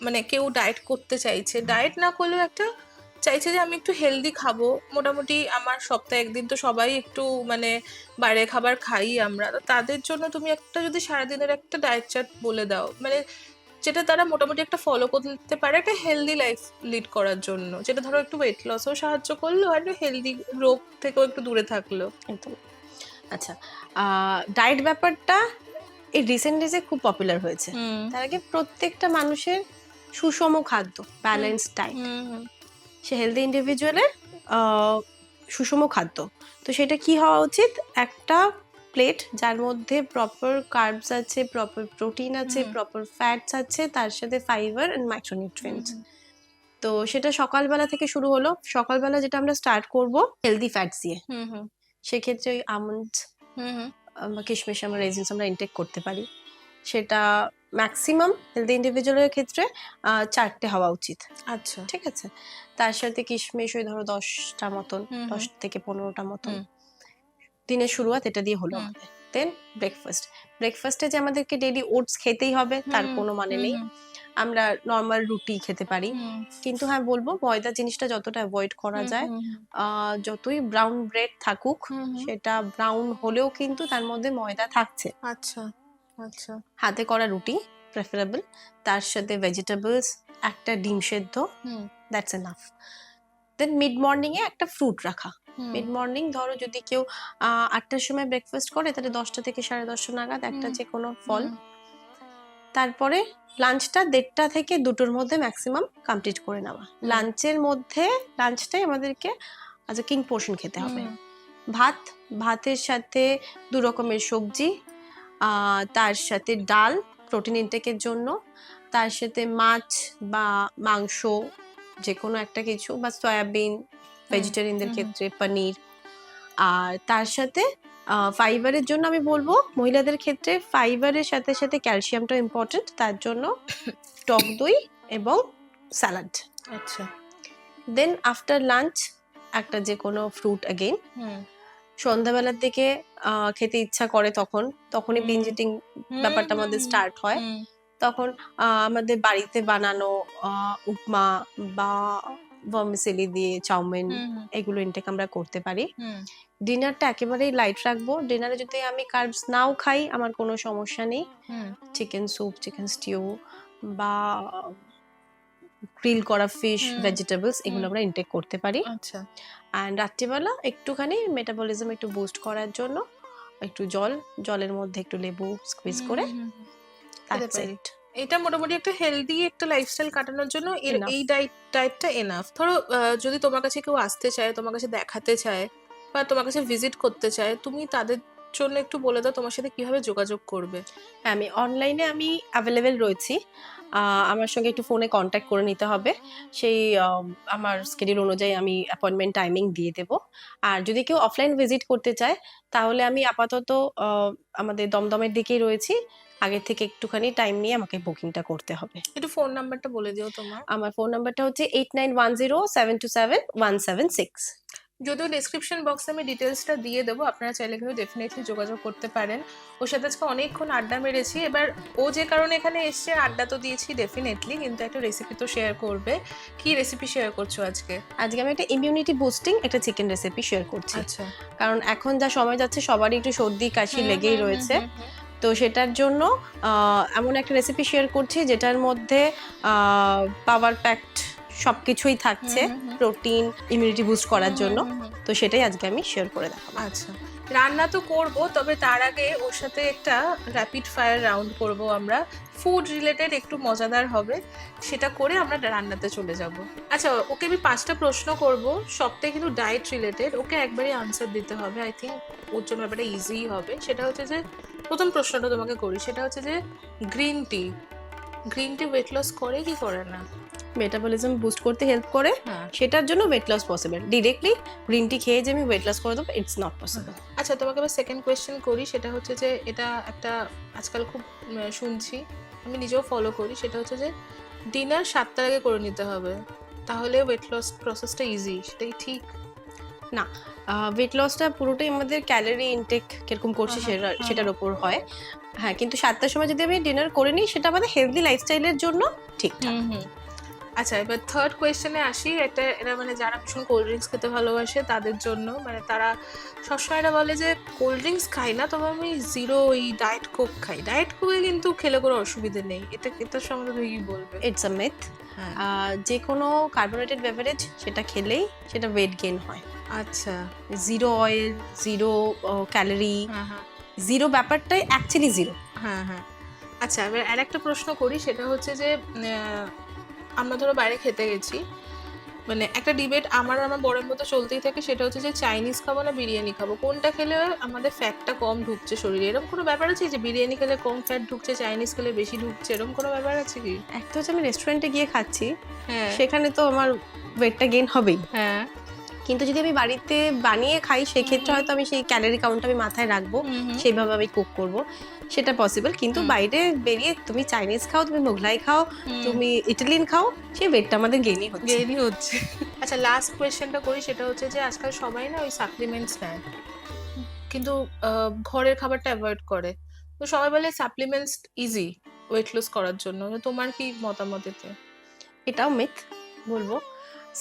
মানে কেউ ডায়েট করতে চাইছে, ডায়েট না করলেও একটা চাইছে যে আমি একটু হেলদি খাবো। মোটামুটি আমার সপ্তাহে একদিন তো সবাই একটু মানে বাইরের খাবার খাই আমরা। তো তাদের জন্য তুমি একটা যদি সারাদিনের একটা ডায়েট চার্ট বলে দাও, মানে যেটা তারা মোটামুটি একটা ফলো করতে পারে একটা হেলদি লাইফ লিড করার জন্য, যেটা ধরো একটু ওয়েট লসও সাহায্য করলো আর একটু হেলদি রোগ থেকেও একটু দূরে থাকলো। একদম। আচ্ছা, ডায়েট ব্যাপারটা এই রিসেন্ট ডেজে খুব পপুলার হয়েছে। তার আগে প্রত্যেকটা মানুষের সুষম খাদ্য, ব্যালেন্স ডায়েট, সে হেলদি ইন্ডিভিজুয়ালের সুষম খাদ্য। তো সেটা কি হওয়া উচিত? একটা প্লেট যার মধ্যে প্রপার কার্বস আছে, প্রপার প্রোটিন আছে, প্রপার ফ্যাটস আছে, তার সাথে ফাইবার এন্ড মাইক্রোনিউট্রিয়েন্টস। তো সেটা সকালবেলা থেকে শুরু হলো। সকালবেলা যেটা আমরা স্টার্ট করব হেলদি ফ্যাটস দিয়ে। সেক্ষেত্রে ওই আমন্ডস বা কিশমিশ, আমরা রেজিনস আমরা ইনটেক করতে পারি। সেটা ম্যাক্সিমাম হেলদি ইন্ডিভিজুয়ালের ক্ষেত্রে 4টে হওয়া উচিত। আচ্ছা, ঠিক আছে। তার সাথে কিশমিশ ওই ধরো 10টা মতন, 10 থেকে 15টা মতন। দিনের শুরুয়াত এটা দিয়ে হলো আমাদের। দেন ব্রেকফাস্টে যে আমাদেরকে ডেইলি ওটস খেতেই হবে তার কোনো মানে নেই। আমরা নর্মাল রুটি খেতে পারি, কিন্তু হ্যাঁ বলবো ময়দা জিনিসটা যতটা অ্যাভয়েড করা যায়। যতই ব্রাউন ব্রেড থাকুক, সেটা ব্রাউন হলেও কিন্তু তার মধ্যে ময়দা থাকছে। আচ্ছা, আচ্ছা। হাতে করা রুটি প্রেফারেবল, তার সাথে ভেজিটেবলস, একটা ডিম সেদ্ধ, that's enough. Then mid morning এ একটা ফ্রুট রাখা। মিড মর্নিং ধরো যদি কেউ 8টার সময় ব্রেকফাস্ট করে, তাহলে 10টা থেকে 10:30 নাগাদ একটা যে কোনো ফল। তারপরে লাঞ্চটা 1:30 থেকে 2টোর মধ্যে ম্যাক্সিমাম কমপ্লিট করে নেওয়া। লাঞ্চের মধ্যে লাঞ্চটাই আমাদেরকে আজ কিং পোর্শন খেতে হবে। ভাতের সাথে 2 রকমের সবজি, তার সাথে ডাল প্রোটিন ইনটেকের জন্য, তার সাথে মাছ বা মাংস যে কোনো একটা কিছু, বা সয়াবিন ভেজিটেরিয়ানদের ক্ষেত্রে পনির। আর তার সাথে ফাইবারের জন্য আমি বলবো মহিলাদের ক্ষেত্রে ফাইবারের সাথে সাথে ক্যালসিয়ামটা ইম্পর্টেন্ট, তার জন্য টক দই এবং স্যালাড। আচ্ছা। দেন আফটার লাঞ্চ একটা যে কোনো ফ্রুট অ্যাগেইন। সন্ধ্যাবেলার দিকে খেতে ইচ্ছা করে তখনই বিঞ্জ ইটিং ব্যাপারটা আমাদের স্টার্ট হয়। তখন আমাদের বাড়িতে বানানো উপমা বা ভার্মিসেলি দিয়ে চাউমিন এগুলো ইনটেক আমরা করতে পারি। ডিনারটা একেবারেই লাইট রাখবো। ডিনারে যদি আমি কার্বস নাও খাই আমার কোনো সমস্যা নেই। চিকেন স্যুপ, চিকেন স্টিউ বা গ্রিল করা ফিশ, ভেজিটেবলস এগুলো আমরা ইনটেক করতে পারি। আচ্ছা। অ্যান্ড রাত্রিবেলা একটুখানি মেটাবলিজম একটু বুস্ট করার জন্য একটু জলের মধ্যে একটু লেবু স্কুইজ করে that's it. এটা মোটামুটি একটা হেলদি একটা লাইফস্টাইল কাটানোর জন্য এই ডায়েটটা এনাফ। ধরো যদি তোমার কাছে কেউ আসতে চায়, তোমার কাছে দেখাতে চায় বা তোমার কাছে ভিজিট করতে চায়, তুমি তাদের জন্য একটু বলে দাও তোমার সাথে কিভাবে যোগাযোগ করবে। আমি অনলাইনে অ্যাভেলেবেল রয়েছি। আমার সঙ্গে একটু ফোনে কন্ট্যাক্ট করে নিতে হবে। সেই আমার স্কেডিউল অনুযায়ী আমি অ্যাপয়েন্টমেন্ট টাইমিং দিয়ে দেব। আর যদি কেউ অফলাইন ভিজিট করতে চায় তাহলে আমি আপাতত আমাদের দমদমের দিকেই রয়েছি। আগে থেকে একটুখানি টাইম নিয়ে আমাকে বুকিংটা করতে হবে। একটু ফোন নাম্বারটা বলে দিও তোমার। আমার ফোন নাম্বারটা হচ্ছে 8910727176। যদিও ডেসক্রিপশন বক্সে আমি ডিটেলসটা দিয়ে দেবো, আপনারা চাইলে কিন্তু ডেফিনেটলি যোগাযোগ করতে পারেন। ওর সাথে আজকে অনেকক্ষণ আড্ডা মেরেছি। এবার ও যে কারণে এখানে এসছে, আড্ডা তো দিয়েছি ডেফিনেটলি, কিন্তু একটা রেসিপি তো শেয়ার করবে। কি রেসিপি শেয়ার করছো আজকে? আজকে আমি একটা ইমিউনিটি বুস্টিং একটা চিকেন রেসিপি শেয়ার করছি। আচ্ছা। কারণ এখন যা সময় যাচ্ছে সবারই একটু সর্দি কাশি লেগেই রয়েছে। তো সেটার জন্য এমন একটা রেসিপি শেয়ার করছি যেটার মধ্যে পাওয়ার প্যাকড সবকিছুই থাকছে, প্রোটিন, ইমিউনিটি বুস্ট করার জন্য। তো সেটাই আজকে আমি শেয়ার করে দেখাবো। আচ্ছা, রান্না তো করব, তবে তার আগে ওর সাথে একটা র্যাপিড ফায়ার রাউন্ড করব আমরা। ফুড রিলেটেড একটু মজাদার হবে, সেটা করে আমরা রান্নাতে চলে যাব। আচ্ছা, ওকে আমি 5টা প্রশ্ন করব, সবটাই কিন্তু ডায়েট রিলেটেড। ওকে একবারই আনসার দিতে হবে। আই থিঙ্ক ওর জন্য ব্যাপারটা ইজি হবে। সেটা হচ্ছে যে, প্রথম প্রশ্নটা তোমাকে করি, সেটা হচ্ছে যে গ্রিন টি ওয়েট লস করে কি করে না? মেটাবলিজম বুস্ট করতে হেল্প করে, সেটার জন্য weight loss possible. Directly green tea খেয়ে যে আমি ওয়েট লস করে দেবো, ইটস নট পসিবল। আচ্ছা, তোমাকে আবার সেকেন্ড কোয়েশ্চেন করি, সেটা হচ্ছে যে এটা একটা আজকাল খুব শুনছি, আমি নিজেও ফলো করি, সেটা হচ্ছে যে ডিনার 7টার আগে করে নিতে হবে, তাহলে ওয়েট লস প্রসেসটা ইজি। সেটাই ঠিক? না, ওয়েট লসটা পুরোটাই আমাদের ক্যালোরি ইনটেক কিরকম করছি সেটার উপর হয়। হ্যাঁ, কিন্তু 7টার সময় যদি আমি ডিনার করে নিই সেটা আমাদের হেলদি লাইফস্টাইলের জন্য ঠিকঠাক। আচ্ছা, এবার থার্ড কোয়েশ্চেনে আসি। এরা মানে যারা ভীষণ কোল্ড ড্রিঙ্কস খেতে ভালোবাসে তাদের জন্য, মানে তারা সবসময় এটা বলে যে কোল্ড ড্রিঙ্কস খাই না, তবে আমি জিরো ওই ডায়েট কোক খাই। ডায়েট কোকে কিন্তু খেলে কোনো অসুবিধে নেই, এটার সম্বন্ধে তুমি কি বলবে? It's a myth. যে কোনো কার্বোনেটেড বেভারেজ সেটা খেলেই সেটা ওয়েট গেইন হয়। আচ্ছা, zero oil, zero calorie, zero ব্যাপারটাই অ্যাকচুয়ালি জিরো। হ্যাঁ। আচ্ছা, এবার আর একটা প্রশ্ন করি, সেটা হচ্ছে যে আমরা ধরো বাইরে খেতে গেছি, মানে একটা ডিবেট আমার বরের মতো চলতেই থাকে, সেটা হচ্ছে যে চাইনিজ খাবো না বিরিয়ানি খাবো, কোনটা খেলে আমাদের ফ্যাটটা কম ঢুকছে শরীরে? এরকম কোনো ব্যাপার আছে যে বিরিয়ানি খেলে কম ফ্যাট ঢুকছে, চাইনিজ খেলে বেশি ঢুকছে, এরকম কোনো ব্যাপার আছে কি? একটা হচ্ছে আমি রেস্টুরেন্টে গিয়ে খাচ্ছি, সেখানে তো আমার ওয়েটটা গেইন হবেই। হ্যাঁ, কিন্তু যদি আমি বাড়িতে বানিয়ে খাই সেক্ষেত্রে হয়তো আমি সেই ক্যালোরি কাউন্টটা আমি মাথায় রাখবো, সেইভাবে আমি কুক করব, সেটা পসিবল। কিন্তু বাইরে বেরিয়ে তুমি চাইনিজ খাও, তুমি মোগলাই খাও, তুমি ইটালিয়ান খাও, সেই ওয়েটটা আমাদের গেইনই হচ্ছে। আচ্ছা, লাস্ট কোয়েশ্চেনটা করি, সেটা হচ্ছে যে আজকাল সবাই না ওই সাপ্লিমেন্টস নেয়, কিন্তু ঘরের খাবারটা অ্যাভয়েড করে। তো সবাই বলে সাপ্লিমেন্টস ইজি ওয়েট লস করার জন্য, তোমার কি মতামত এতে? এটাও মিথ বলবো।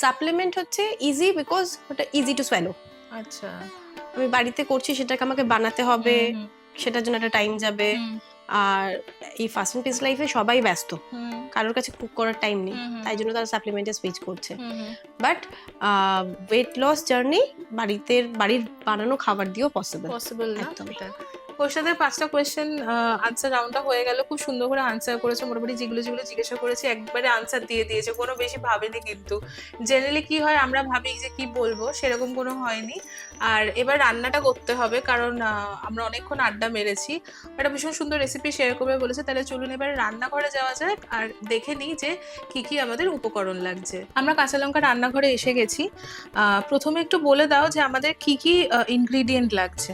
সাপ্লিমেন্ট হচ্ছে ইজি বিকজ ওটা ইজি টু সোয়ালো। আচ্ছা, আমি বাড়িতে করছি, সেটাকে আমাকে বানাতে হবে, সেটার জন্য একটা টাইম যাবে। আর এই ফাস্ট অ্যান্ড পিস লাইফে সবাই ব্যস্ত, কারোর কাছে কুক করার টাইম নেই, তাই জন্য তারা সাপ্লিমেন্টে সুইচ করছে। বাট ওয়েট লস জার্নি বাড়ির বানানো খাবার দিয়েও পসিবল না? ওর সাথে 5টা কোয়েশ্চেন আনসার রাউন্ডটা হয়ে গেল। খুব সুন্দর করে আনসার করেছে, মোটামুটি যেগুলো জিজ্ঞাসা করেছে একবারে আনসার দিয়ে দিয়েছে, কোনো বেশি ভাবেনি। কিন্তু জেনারেলি কি হয়, আমরা ভাবি যে কি বলবো, সেরকম কোনো হয়নি। আর এবার রান্নাটা করতে হবে, কারণ আমরা অনেকক্ষণ আড্ডা মেরেছি। একটা ভীষণ সুন্দর রেসিপি শেয়ার করবে বলেছে, তাহলে চলুন এবার রান্নাঘরে যাওয়া যাক আর দেখে নিই যে কি কি আমাদের উপকরণ লাগছে। আমরা কাঁচা লঙ্কা রান্নাঘরে এসে গেছি। প্রথমে একটু বলে দাও যে আমাদের কি কি ইনগ্রিডিয়েন্ট লাগছে।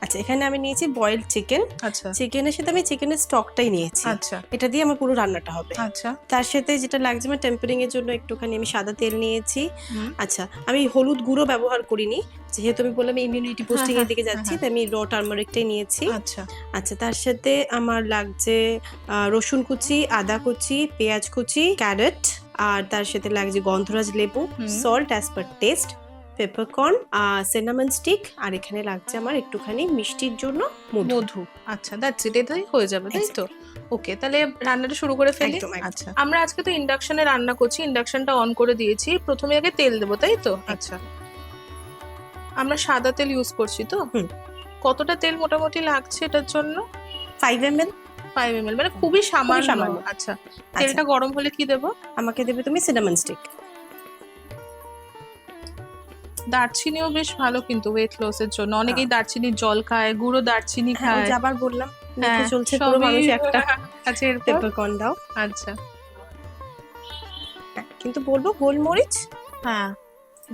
আচ্ছা, এখানে আমি নিয়েছি বয়েলড চিকেন। আচ্ছা চিকেনের সাথে আমি চিকেনের স্টকটাই নিয়েছি। আচ্ছা এটা দিয়ে আমার পুরো রান্নাটা হবে। আচ্ছা তার সাথে যেটা লাগছে আমার টেম্পারিং এর জন্য একটুখানি আমি সাদা তেল নিয়েছি। হুম। আচ্ছা, আমি হলুদ গুঁড়ো ব্যবহার করিনি, যেহেতু আমি বললাম ইমিউনিটি বুস্টিং এর দিকে যাচ্ছি, তাই আমি র টার্মারিকটাই নিয়েছি। আচ্ছা আচ্ছা, তার সাথে আমার লাগছে রসুন কুচি, আদা কুচি, পেঁয়াজ কুচি, ক্যারট, আর তার সাথে লাগছে গন্ধরাজ লেবু, salt as per taste, peppercorn, cinnamon stick, আর এখানে লাগছে আমার একটুখানি মিষ্টির জন্য মধু। মধু। আচ্ছা দ্যাটস ইট, এটাই হয়ে যাবে তাই তো? ওকে, তাহলে রান্নাটা শুরু করে ফেলি। একদম, একদম। আচ্ছা, আমরা আজকে তো ইন্ডাকশনে রান্না করছি, ইন্ডাকশনটা অন করে দিয়েছি। প্রথমে আগে তেল দেবো তাই তো? আচ্ছা, আমরা সাদা তেল ইউজ করছি তো? কতটা তেল মোটামুটি লাগছে এটার জন্য? 5 ml। 5 ml, মানে খুবই সামান্য। সামান্য। আচ্ছা, তেলটা গরম হলে কি দেবো? আমাকে দেবে তুমি সিনামন স্টিক। দারচিনিও বেশ ভালো কিন্তু ওয়েট লস এর জন্য। অনেকেই দারচিনির জল খায়, গুঁড়ো দারচিনি হ্যাঁ, ওই খায়। যে আবার বললাম হ্যাঁ, মুখে চলছে পুরো সবই মানুষ একটা। আচ্ছা, এরপর? পেপারকর্ন দাও। আচ্ছা, কিন্তু বলবো গোলমরিচ হ্যাঁ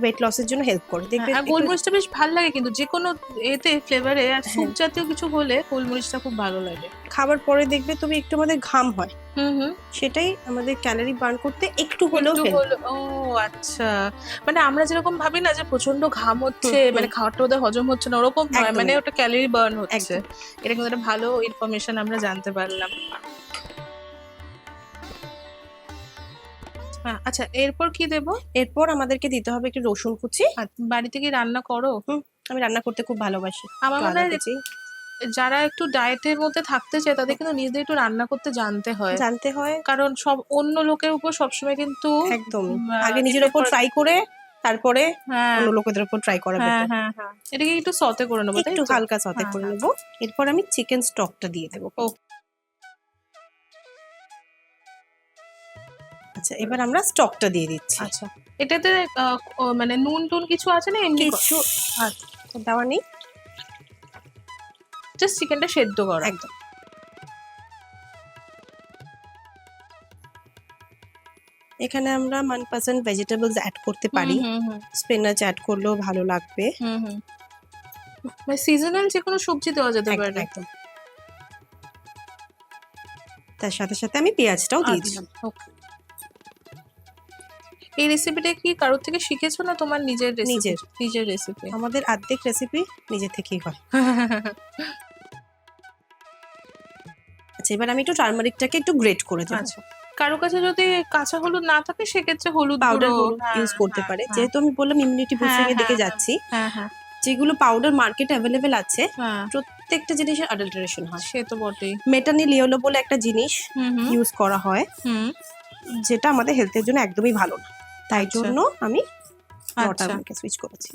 ওয়েট লসের জন্য হেল্প করে, দেখবে। আর গোলমরিচটা বেশ ভালো লাগে কিন্তু যে কোনো এতে ফ্লেভারে, আর স্যুপ জাতীয় কিছু হলে গোলমরিচটা খুব ভালো লাগে। খাবার পরে দেখবে তুমি একটু আমাদের ঘাম হয়, হুম। সেটাই আমাদের ক্যালোরি বার্ন করতে একটু হলেও একটু help। হলো, ও আচ্ছা। মানে আমরা যেরকম ভাবি না যে প্রচন্ড ঘাম হচ্ছে, মানে খাবারটা ওদের হজম হচ্ছে না, ওরকম নয়, একদমই মানে ওটা ক্যালোরি বার্ন হচ্ছে। একদম। এটা কিন্তু একটা ভালো ইনফরমেশন আমরা জানতে পারলাম। হ্যাঁ, আচ্ছা এরপর কি দেবো? এরপর আমাদেরকে দিতে হবে একটু রসুন কুচি। বাড়িতে কি রান্না করো? আমি রান্না করতে খুব ভালোবাসি। আমার একটু মনে আদা হয় কুচি যারা একটু ডায়েটের মধ্যে থাকতে চায় তাদের কিন্তু নিজেদের একটু রান্না করতে জানতে হয়, জানতে হয়। কারণ সব অন্য লোকের উপর সবসময় কিন্তু একদম আগে নিজের উপর ট্রাই করে তারপরে হ্যাঁ অন্য লোকেদের উপর ট্রাই করা হ্যাঁ বেটার। হ্যাঁ হ্যাঁ, এটাকে একটু সতে করে নেবো তাই একটু তো? হালকা সতে হ্যাঁ, করে হ্যাঁ। নেব। এরপর আমি চিকেন স্টকটা দিয়ে দেবো। ও। আচ্ছা, এবার আমরা স্টকটা দিয়ে দিচ্ছি। আচ্ছা, এটাতে মানে নুন টুন কিছু আছে না এমনি? কিছু দেওয়া নেই, জাস্ট চিকেনটা সেদ্ধ করা। একদম। এখানে আমরা মনপসন্দ ভেজিটেবলস অ্যাড করতে পারি। স্পিনাচ অ্যাড করলেও ভালো লাগবে। মানে সিজনাল যে কোনো সবজি দেওয়া যেতে একদম, পারে। একদম। তার সাথে সাথে আমি পেঁয়াজটাও দিয়ে দিলাম। ওকে, এই রেসিপিটা কি কারোর থেকে শিখেছো না তোমার নিজের রেসিপি? নিজের রেসিপি। আমাদের অর্ধেক রেসিপি নিজে থেকেই হয়। আচ্ছা, এবার আমি একটু টার্মারিকটাকে একটু গ্রেট করে দেব। আচ্ছা, কারো কাছে যদি কাঁচা হলুদ না থাকে সেক্ষেত্রে হলুদ পাউডার গুঁড়ো ইউজ করতে পারে, যেহেতু আমি বললাম ইমিউনিটি বুস্টিং এর দিকে যাচ্ছি। হ্যাঁ হ্যাঁ যেগুলো পাউডার মার্কেটে অ্যাভেলেবেল আছে, প্রত্যেকটা জিনিসের অ্যাডাল্টারেশন হয়। সে তো বটেই। মেটানিল ইয়েলো বলে একটা জিনিস ইউজ করা হয়, যেটা আমাদের হেলথের জন্য একদমই ভালো না, তাই জন্য আমি টার্মারিকে সুইচ করেছি।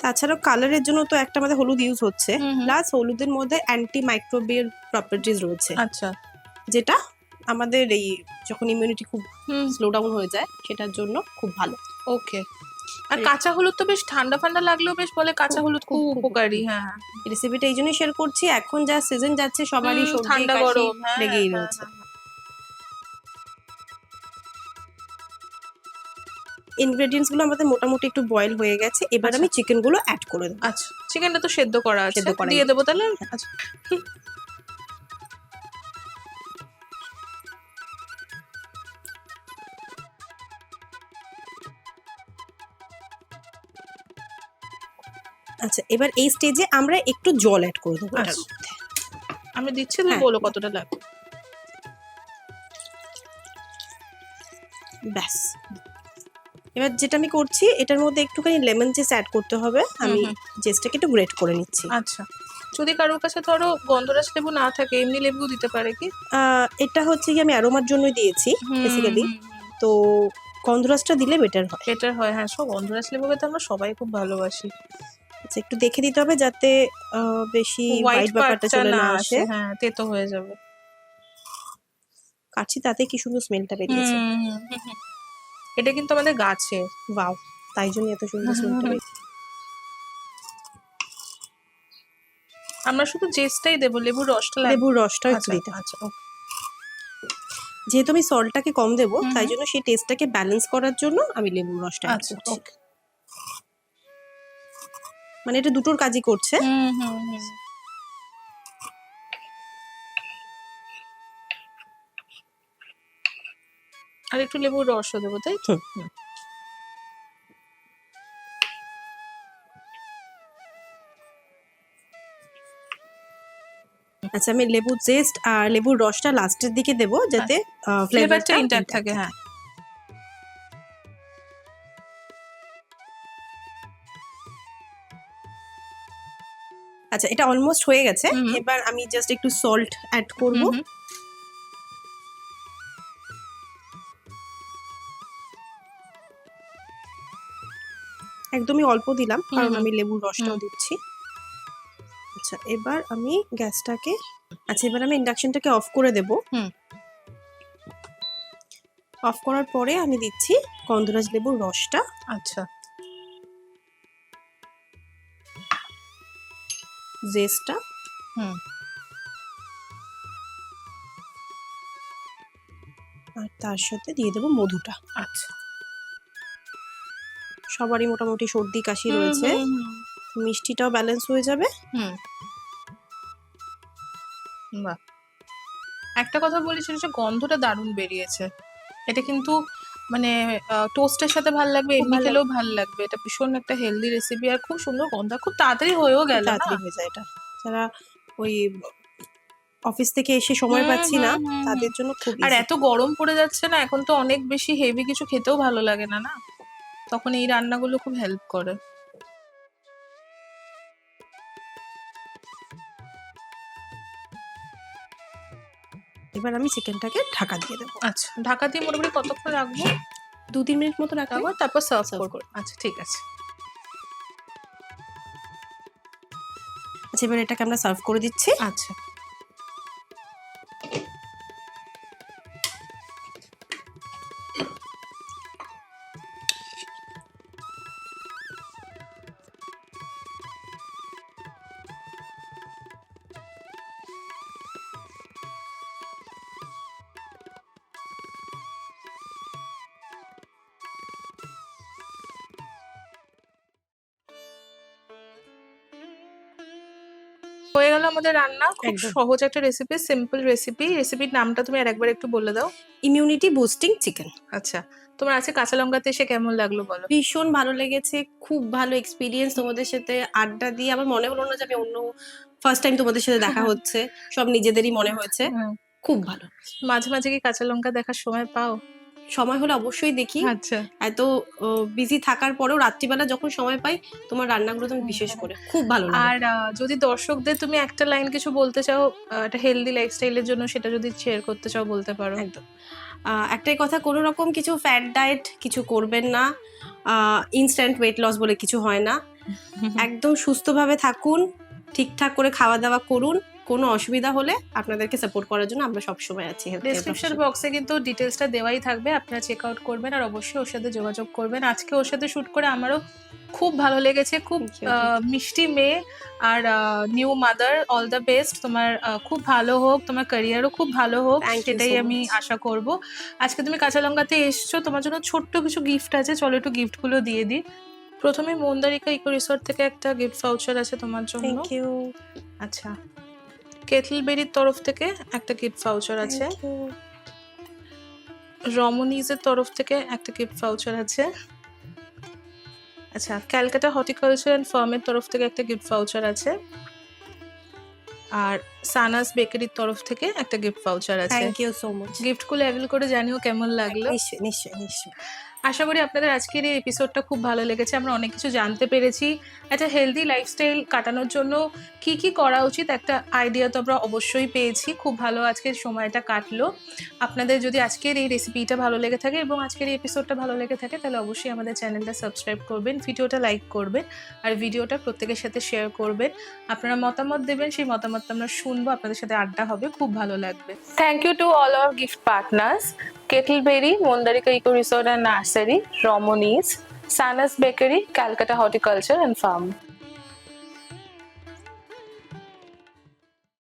তাছাড়াও কালারের জন্য তো একটা আমাদের হলুদ ইউজ হচ্ছে, প্লাস হলুদের মধ্যে অ্যান্টি মাইক্রোবিয়াল প্রপার্টিজ রয়েছে। আচ্ছা, যেটা আমাদের এই যখন ইমিউনিটি খুব স্লো ডাউন হয়ে যায় সেটার জন্য খুব ভালো। ওকে, আর কাঁচা হলুদ তো বেশ ঠান্ডা ঠান্ডা লাগলেও বেশ বলে কাঁচা হলুদ খুব উপকারী। হ্যাঁ, রেসিপিটা এই জন্যই শেয়ার করছি, এখন যা সিজন যাচ্ছে সবারই সর্দি ঠান্ডা কাশি গরম লেগেই রয়েছে। ইনগ্রেডিয়েন্টস গুলো আমাদের মোটামুটি একটু বয়েল হয়ে গেছে, এবার আমি চিকেন গুলো অ্যাড করে দেবো। আচ্ছা, চিকেনটা তো সেদ্ধ করা আছে, সেদ্ধ করা দিয়ে দেবো তাহলে। আচ্ছা, আচ্ছা, এবার এই স্টেজে আমরা একটু জল অ্যাড করে দেবো এটার মধ্যে। আমি দিচ্ছি, তুমি বলো কতটা লাগবে। ব্যাস, এবার যেটা আমি করছি এটার মধ্যে একটুখানি লেমন জেস অ্যাড করতে হবে। আমি জেসটাকে একটু গ্রেট করে নিচ্ছি। আচ্ছা, যদি কারোর কাছে ধরো গন্ধরাজ লেবু না থাকে এমনি লেবু দিতে পারে কি? এটা হচ্ছে কি আমি অ্যারোমার জন্যই দিয়েছি বেসিক্যালি, তো গন্ধরাজটা দিলে বেটার হয়। বেটার হয়, হ্যাঁ, সব গন্ধরাজ লেবুকে তো আমরা সবাই খুব ভালোবাসি। আচ্ছা, একটু দেখে দিতে হবে যাতে বেশি হোয়াইট ব্যাপারটা চলে না আসে। হ্যাঁ, তেতো হয়ে যাবে। কাটছি তাতে কি সুন্দর স্মেলটা বেরিয়েছে। এটা কিন্তু আমাদের গাছে, ওয়াও, তাই জন্য এত সুন্দর স্মেলটা বেরিয়েছে। আমরা শুধু জেসটাই দেবো, লেবুর রসটা লাগবে? লেবুর রসটা একটু দিতে। আচ্ছা, ওকে। যেহেতু আমি সল্টটাকে কম দেবো, তাই জন্য সেই টেস্টটাকে ব্যালেন্স করার জন্য আমি লেবুর রসটা অ্যাড আচ্ছা, করছি। ওকে। মানে এটা দুটোর কাজই করছে। আর একটু লেবুর রসও দেবো, তাই তো? আচ্ছা, আমি লেবুর জেস্ট আর লেবুর রসটা লাস্টের দিকে দেবো, যাতে ফ্লেভারটা ফ্লেভারটা ইনট্যাক্ট থাকে। হ্যাঁ, আচ্ছা, এটা অলমোস্ট হয়ে গেছে। এবার আমি জাস্ট একটু সল্ট অ্যাড করব। একদমই অল্প দিলাম, কারণ আমি লেবুর রসটাও দিচ্ছি। আচ্ছা, এবার আমি গ্যাসটাকে এবার আমি ইন্ডাকশনটাকে অফ করে দেব। অফ করার পরে আমি দিচ্ছি গন্ধরাজ লেবুর রসটা। আচ্ছা, জেস্টটা, আর তার সাথে দিয়ে দেবো মধুটা। আচ্ছা, সবারই মোটামুটি সর্দি কাশি রয়েছে, মিষ্টিটাও ব্যালেন্স হয়ে যাবে। বাহ, একটা কথা বলি, সেটা হচ্ছে গন্ধটা দারুণ বেরিয়েছে। এটা কিন্তু মানে টোস্টের সাথে ভাল লাগবে, এমনি খেলেও ভাল লাগবে। এটা ভীষণ একটা হেলদি রেসিপি, আর খুব সুন্দর গন্ধ, খুব তাড়াতাড়ি হয়েও গেল। তাড়াতাড়ি হয়ে যায় এটা। যারা ওই অফিস থেকে এসে সময় পাচ্ছি না, তাদের জন্য খুব আর এত গরম পড়ে যাচ্ছে না এখন, তো অনেক বেশি হেভি কিছু খেতেও ভালো লাগে না, না? তখন এই রান্নাগুলো খুব হেল্প করে। এবার আমি চিকেনটাকে ঢাকা দিয়ে দেবো। আচ্ছা, ঢাকা দিয়ে মোটামুটি কতক্ষণ রাখবো? 2-3 মিনিট মতো রাখবো, তারপর সার্ভ করবো। আচ্ছা, ঠিক আছে। আচ্ছা, এবার এটাকে আমরা সার্ভ করে দিচ্ছি। আচ্ছা, হয়ে গেল আমাদের রান্না। খুব সহজ একটা রেসিপি, সিম্পল রেসিপি। রেসিপির নামটা তুমি আরেকবার একটু বলে দাও। Immunity boosting chicken. আচ্ছা, তোমার আজকে কাঁচা লঙ্কাতে এসে কেমন লাগলো বলো? ভীষণ ভালো লেগেছে, খুব ভালো এক্সপিরিয়েন্স। তোমাদের সাথে আড্ডা দিয়ে আমার মনে হলো না যে আমি অন্য ফার্স্ট টাইম তোমাদের সাথে দেখা হচ্ছে, সব নিজেদেরই মনে হয়েছে। খুব ভালো। মাঝে মাঝে কি কাঁচা লঙ্কা দেখার সময় পাও? সময় হলে অবশ্যই দেখি। আচ্ছা, এত বিজি থাকার পরেও রাত্রিবেলা যখন সময় পাই, তোমার রান্নাগুলো তুমি বিশেষ করে খুব ভালো লাগে। আর যদি দর্শকদের তুমি একটা লাইন কিছু বলতে চাও একটা হেলদি লাইফস্টাইলের জন্য, সেটা যদি শেয়ার করতে চাও বলতে পারো। একদম একটাই কথা, কোনো রকম কিছু ফ্যাট ডায়েট কিছু করবেন না। ইনস্ট্যান্ট ওয়েট লস বলে কিছু হয় না। একদম সুস্থভাবে থাকুন, ঠিকঠাক করে খাওয়া দাওয়া করুন। কোনো অসুবিধা হলে আপনাদেরকে সাপোর্ট করার জন্য আমরা সবসময় আছি। ডেসক্রিপশন বক্সে কিন্তু ডিটেলসটা দেওয়াই থাকবে, আপনারা চেক আউট করবেন আর অবশ্যই ওর সাথে যোগাযোগ করবেন। আজকে ওর সাথে শুট করে আমারও খুব ভালো লেগেছে। খুব মিষ্টি মেয়ে আর new mother. All the best, তোমার খুব ভালো হোক, তোমার ক্যারিয়ারও খুব ভালো হোক, সেটাই আমি আশা করব। আজকে তুমি কাঁচা লঙ্কাতে এসছো, তোমার জন্য ছোট্ট কিছু গিফট আছে, চলো একটু গিফটগুলো দিয়ে দিই। প্রথমে মন্দারিকা ইকো রিসোর্ট থেকে একটা গিফট ভাউচার আছে তোমার জন্য। Thank you. আচ্ছা, কেটলবেরির তরফ থেকে একটা গিফট ভাউচার আছে। রমনিজের তরফ থেকে একটা গিফট ভাউচার আছে। আচ্ছা, ক্যালকাটা হর্টিকালচার অ্যান্ড ফার্মের তরফ থেকে একটা গিফট ভাউচার আছে। আর সানাস বেকারির তরফ থেকে একটা গিফট ভাউচার আছে। Thank you so much. গিফটগুলো অ্যাভেল করে জানিও কেমন লাগলো। নিশ্চয়ই নিশ্চয়ই নিশ্চয়ই। আশা করি আপনাদের আজকের এই এপিসোডটা খুব ভালো লেগেছে। আমরা অনেক কিছু জানতে পেরেছি। একটা হেলদি লাইফস্টাইল কাটানোর জন্য কি কি করা উচিত একটা আইডিয়া তো আমরা অবশ্যই পেয়েছি। খুব ভালো আজকের সময়টা কাটলো। আপনাদের যদি আজকের এই রেসিপিটা ভালো লেগে থাকে এবং আজকের এই এপিসোডটা ভালো লেগে থাকে, তাহলে অবশ্যই আমাদের চ্যানেলটা সাবস্ক্রাইব করবেন, ভিডিওটা লাইক করবেন আর ভিডিওটা প্রত্যেকের সাথে শেয়ার করবেন। আপনারা মতামত দেবেন, সেই মতামতটা আমরা শুনবো, আপনাদের সাথে আড্ডা হবে, খুব ভালো লাগবে। Thank you to all our gift partners, Kettleberry, Mondarika Eco Resort and Nursery, Romoni's, Sanas Bakery, Calcutta Horticulture and Farm.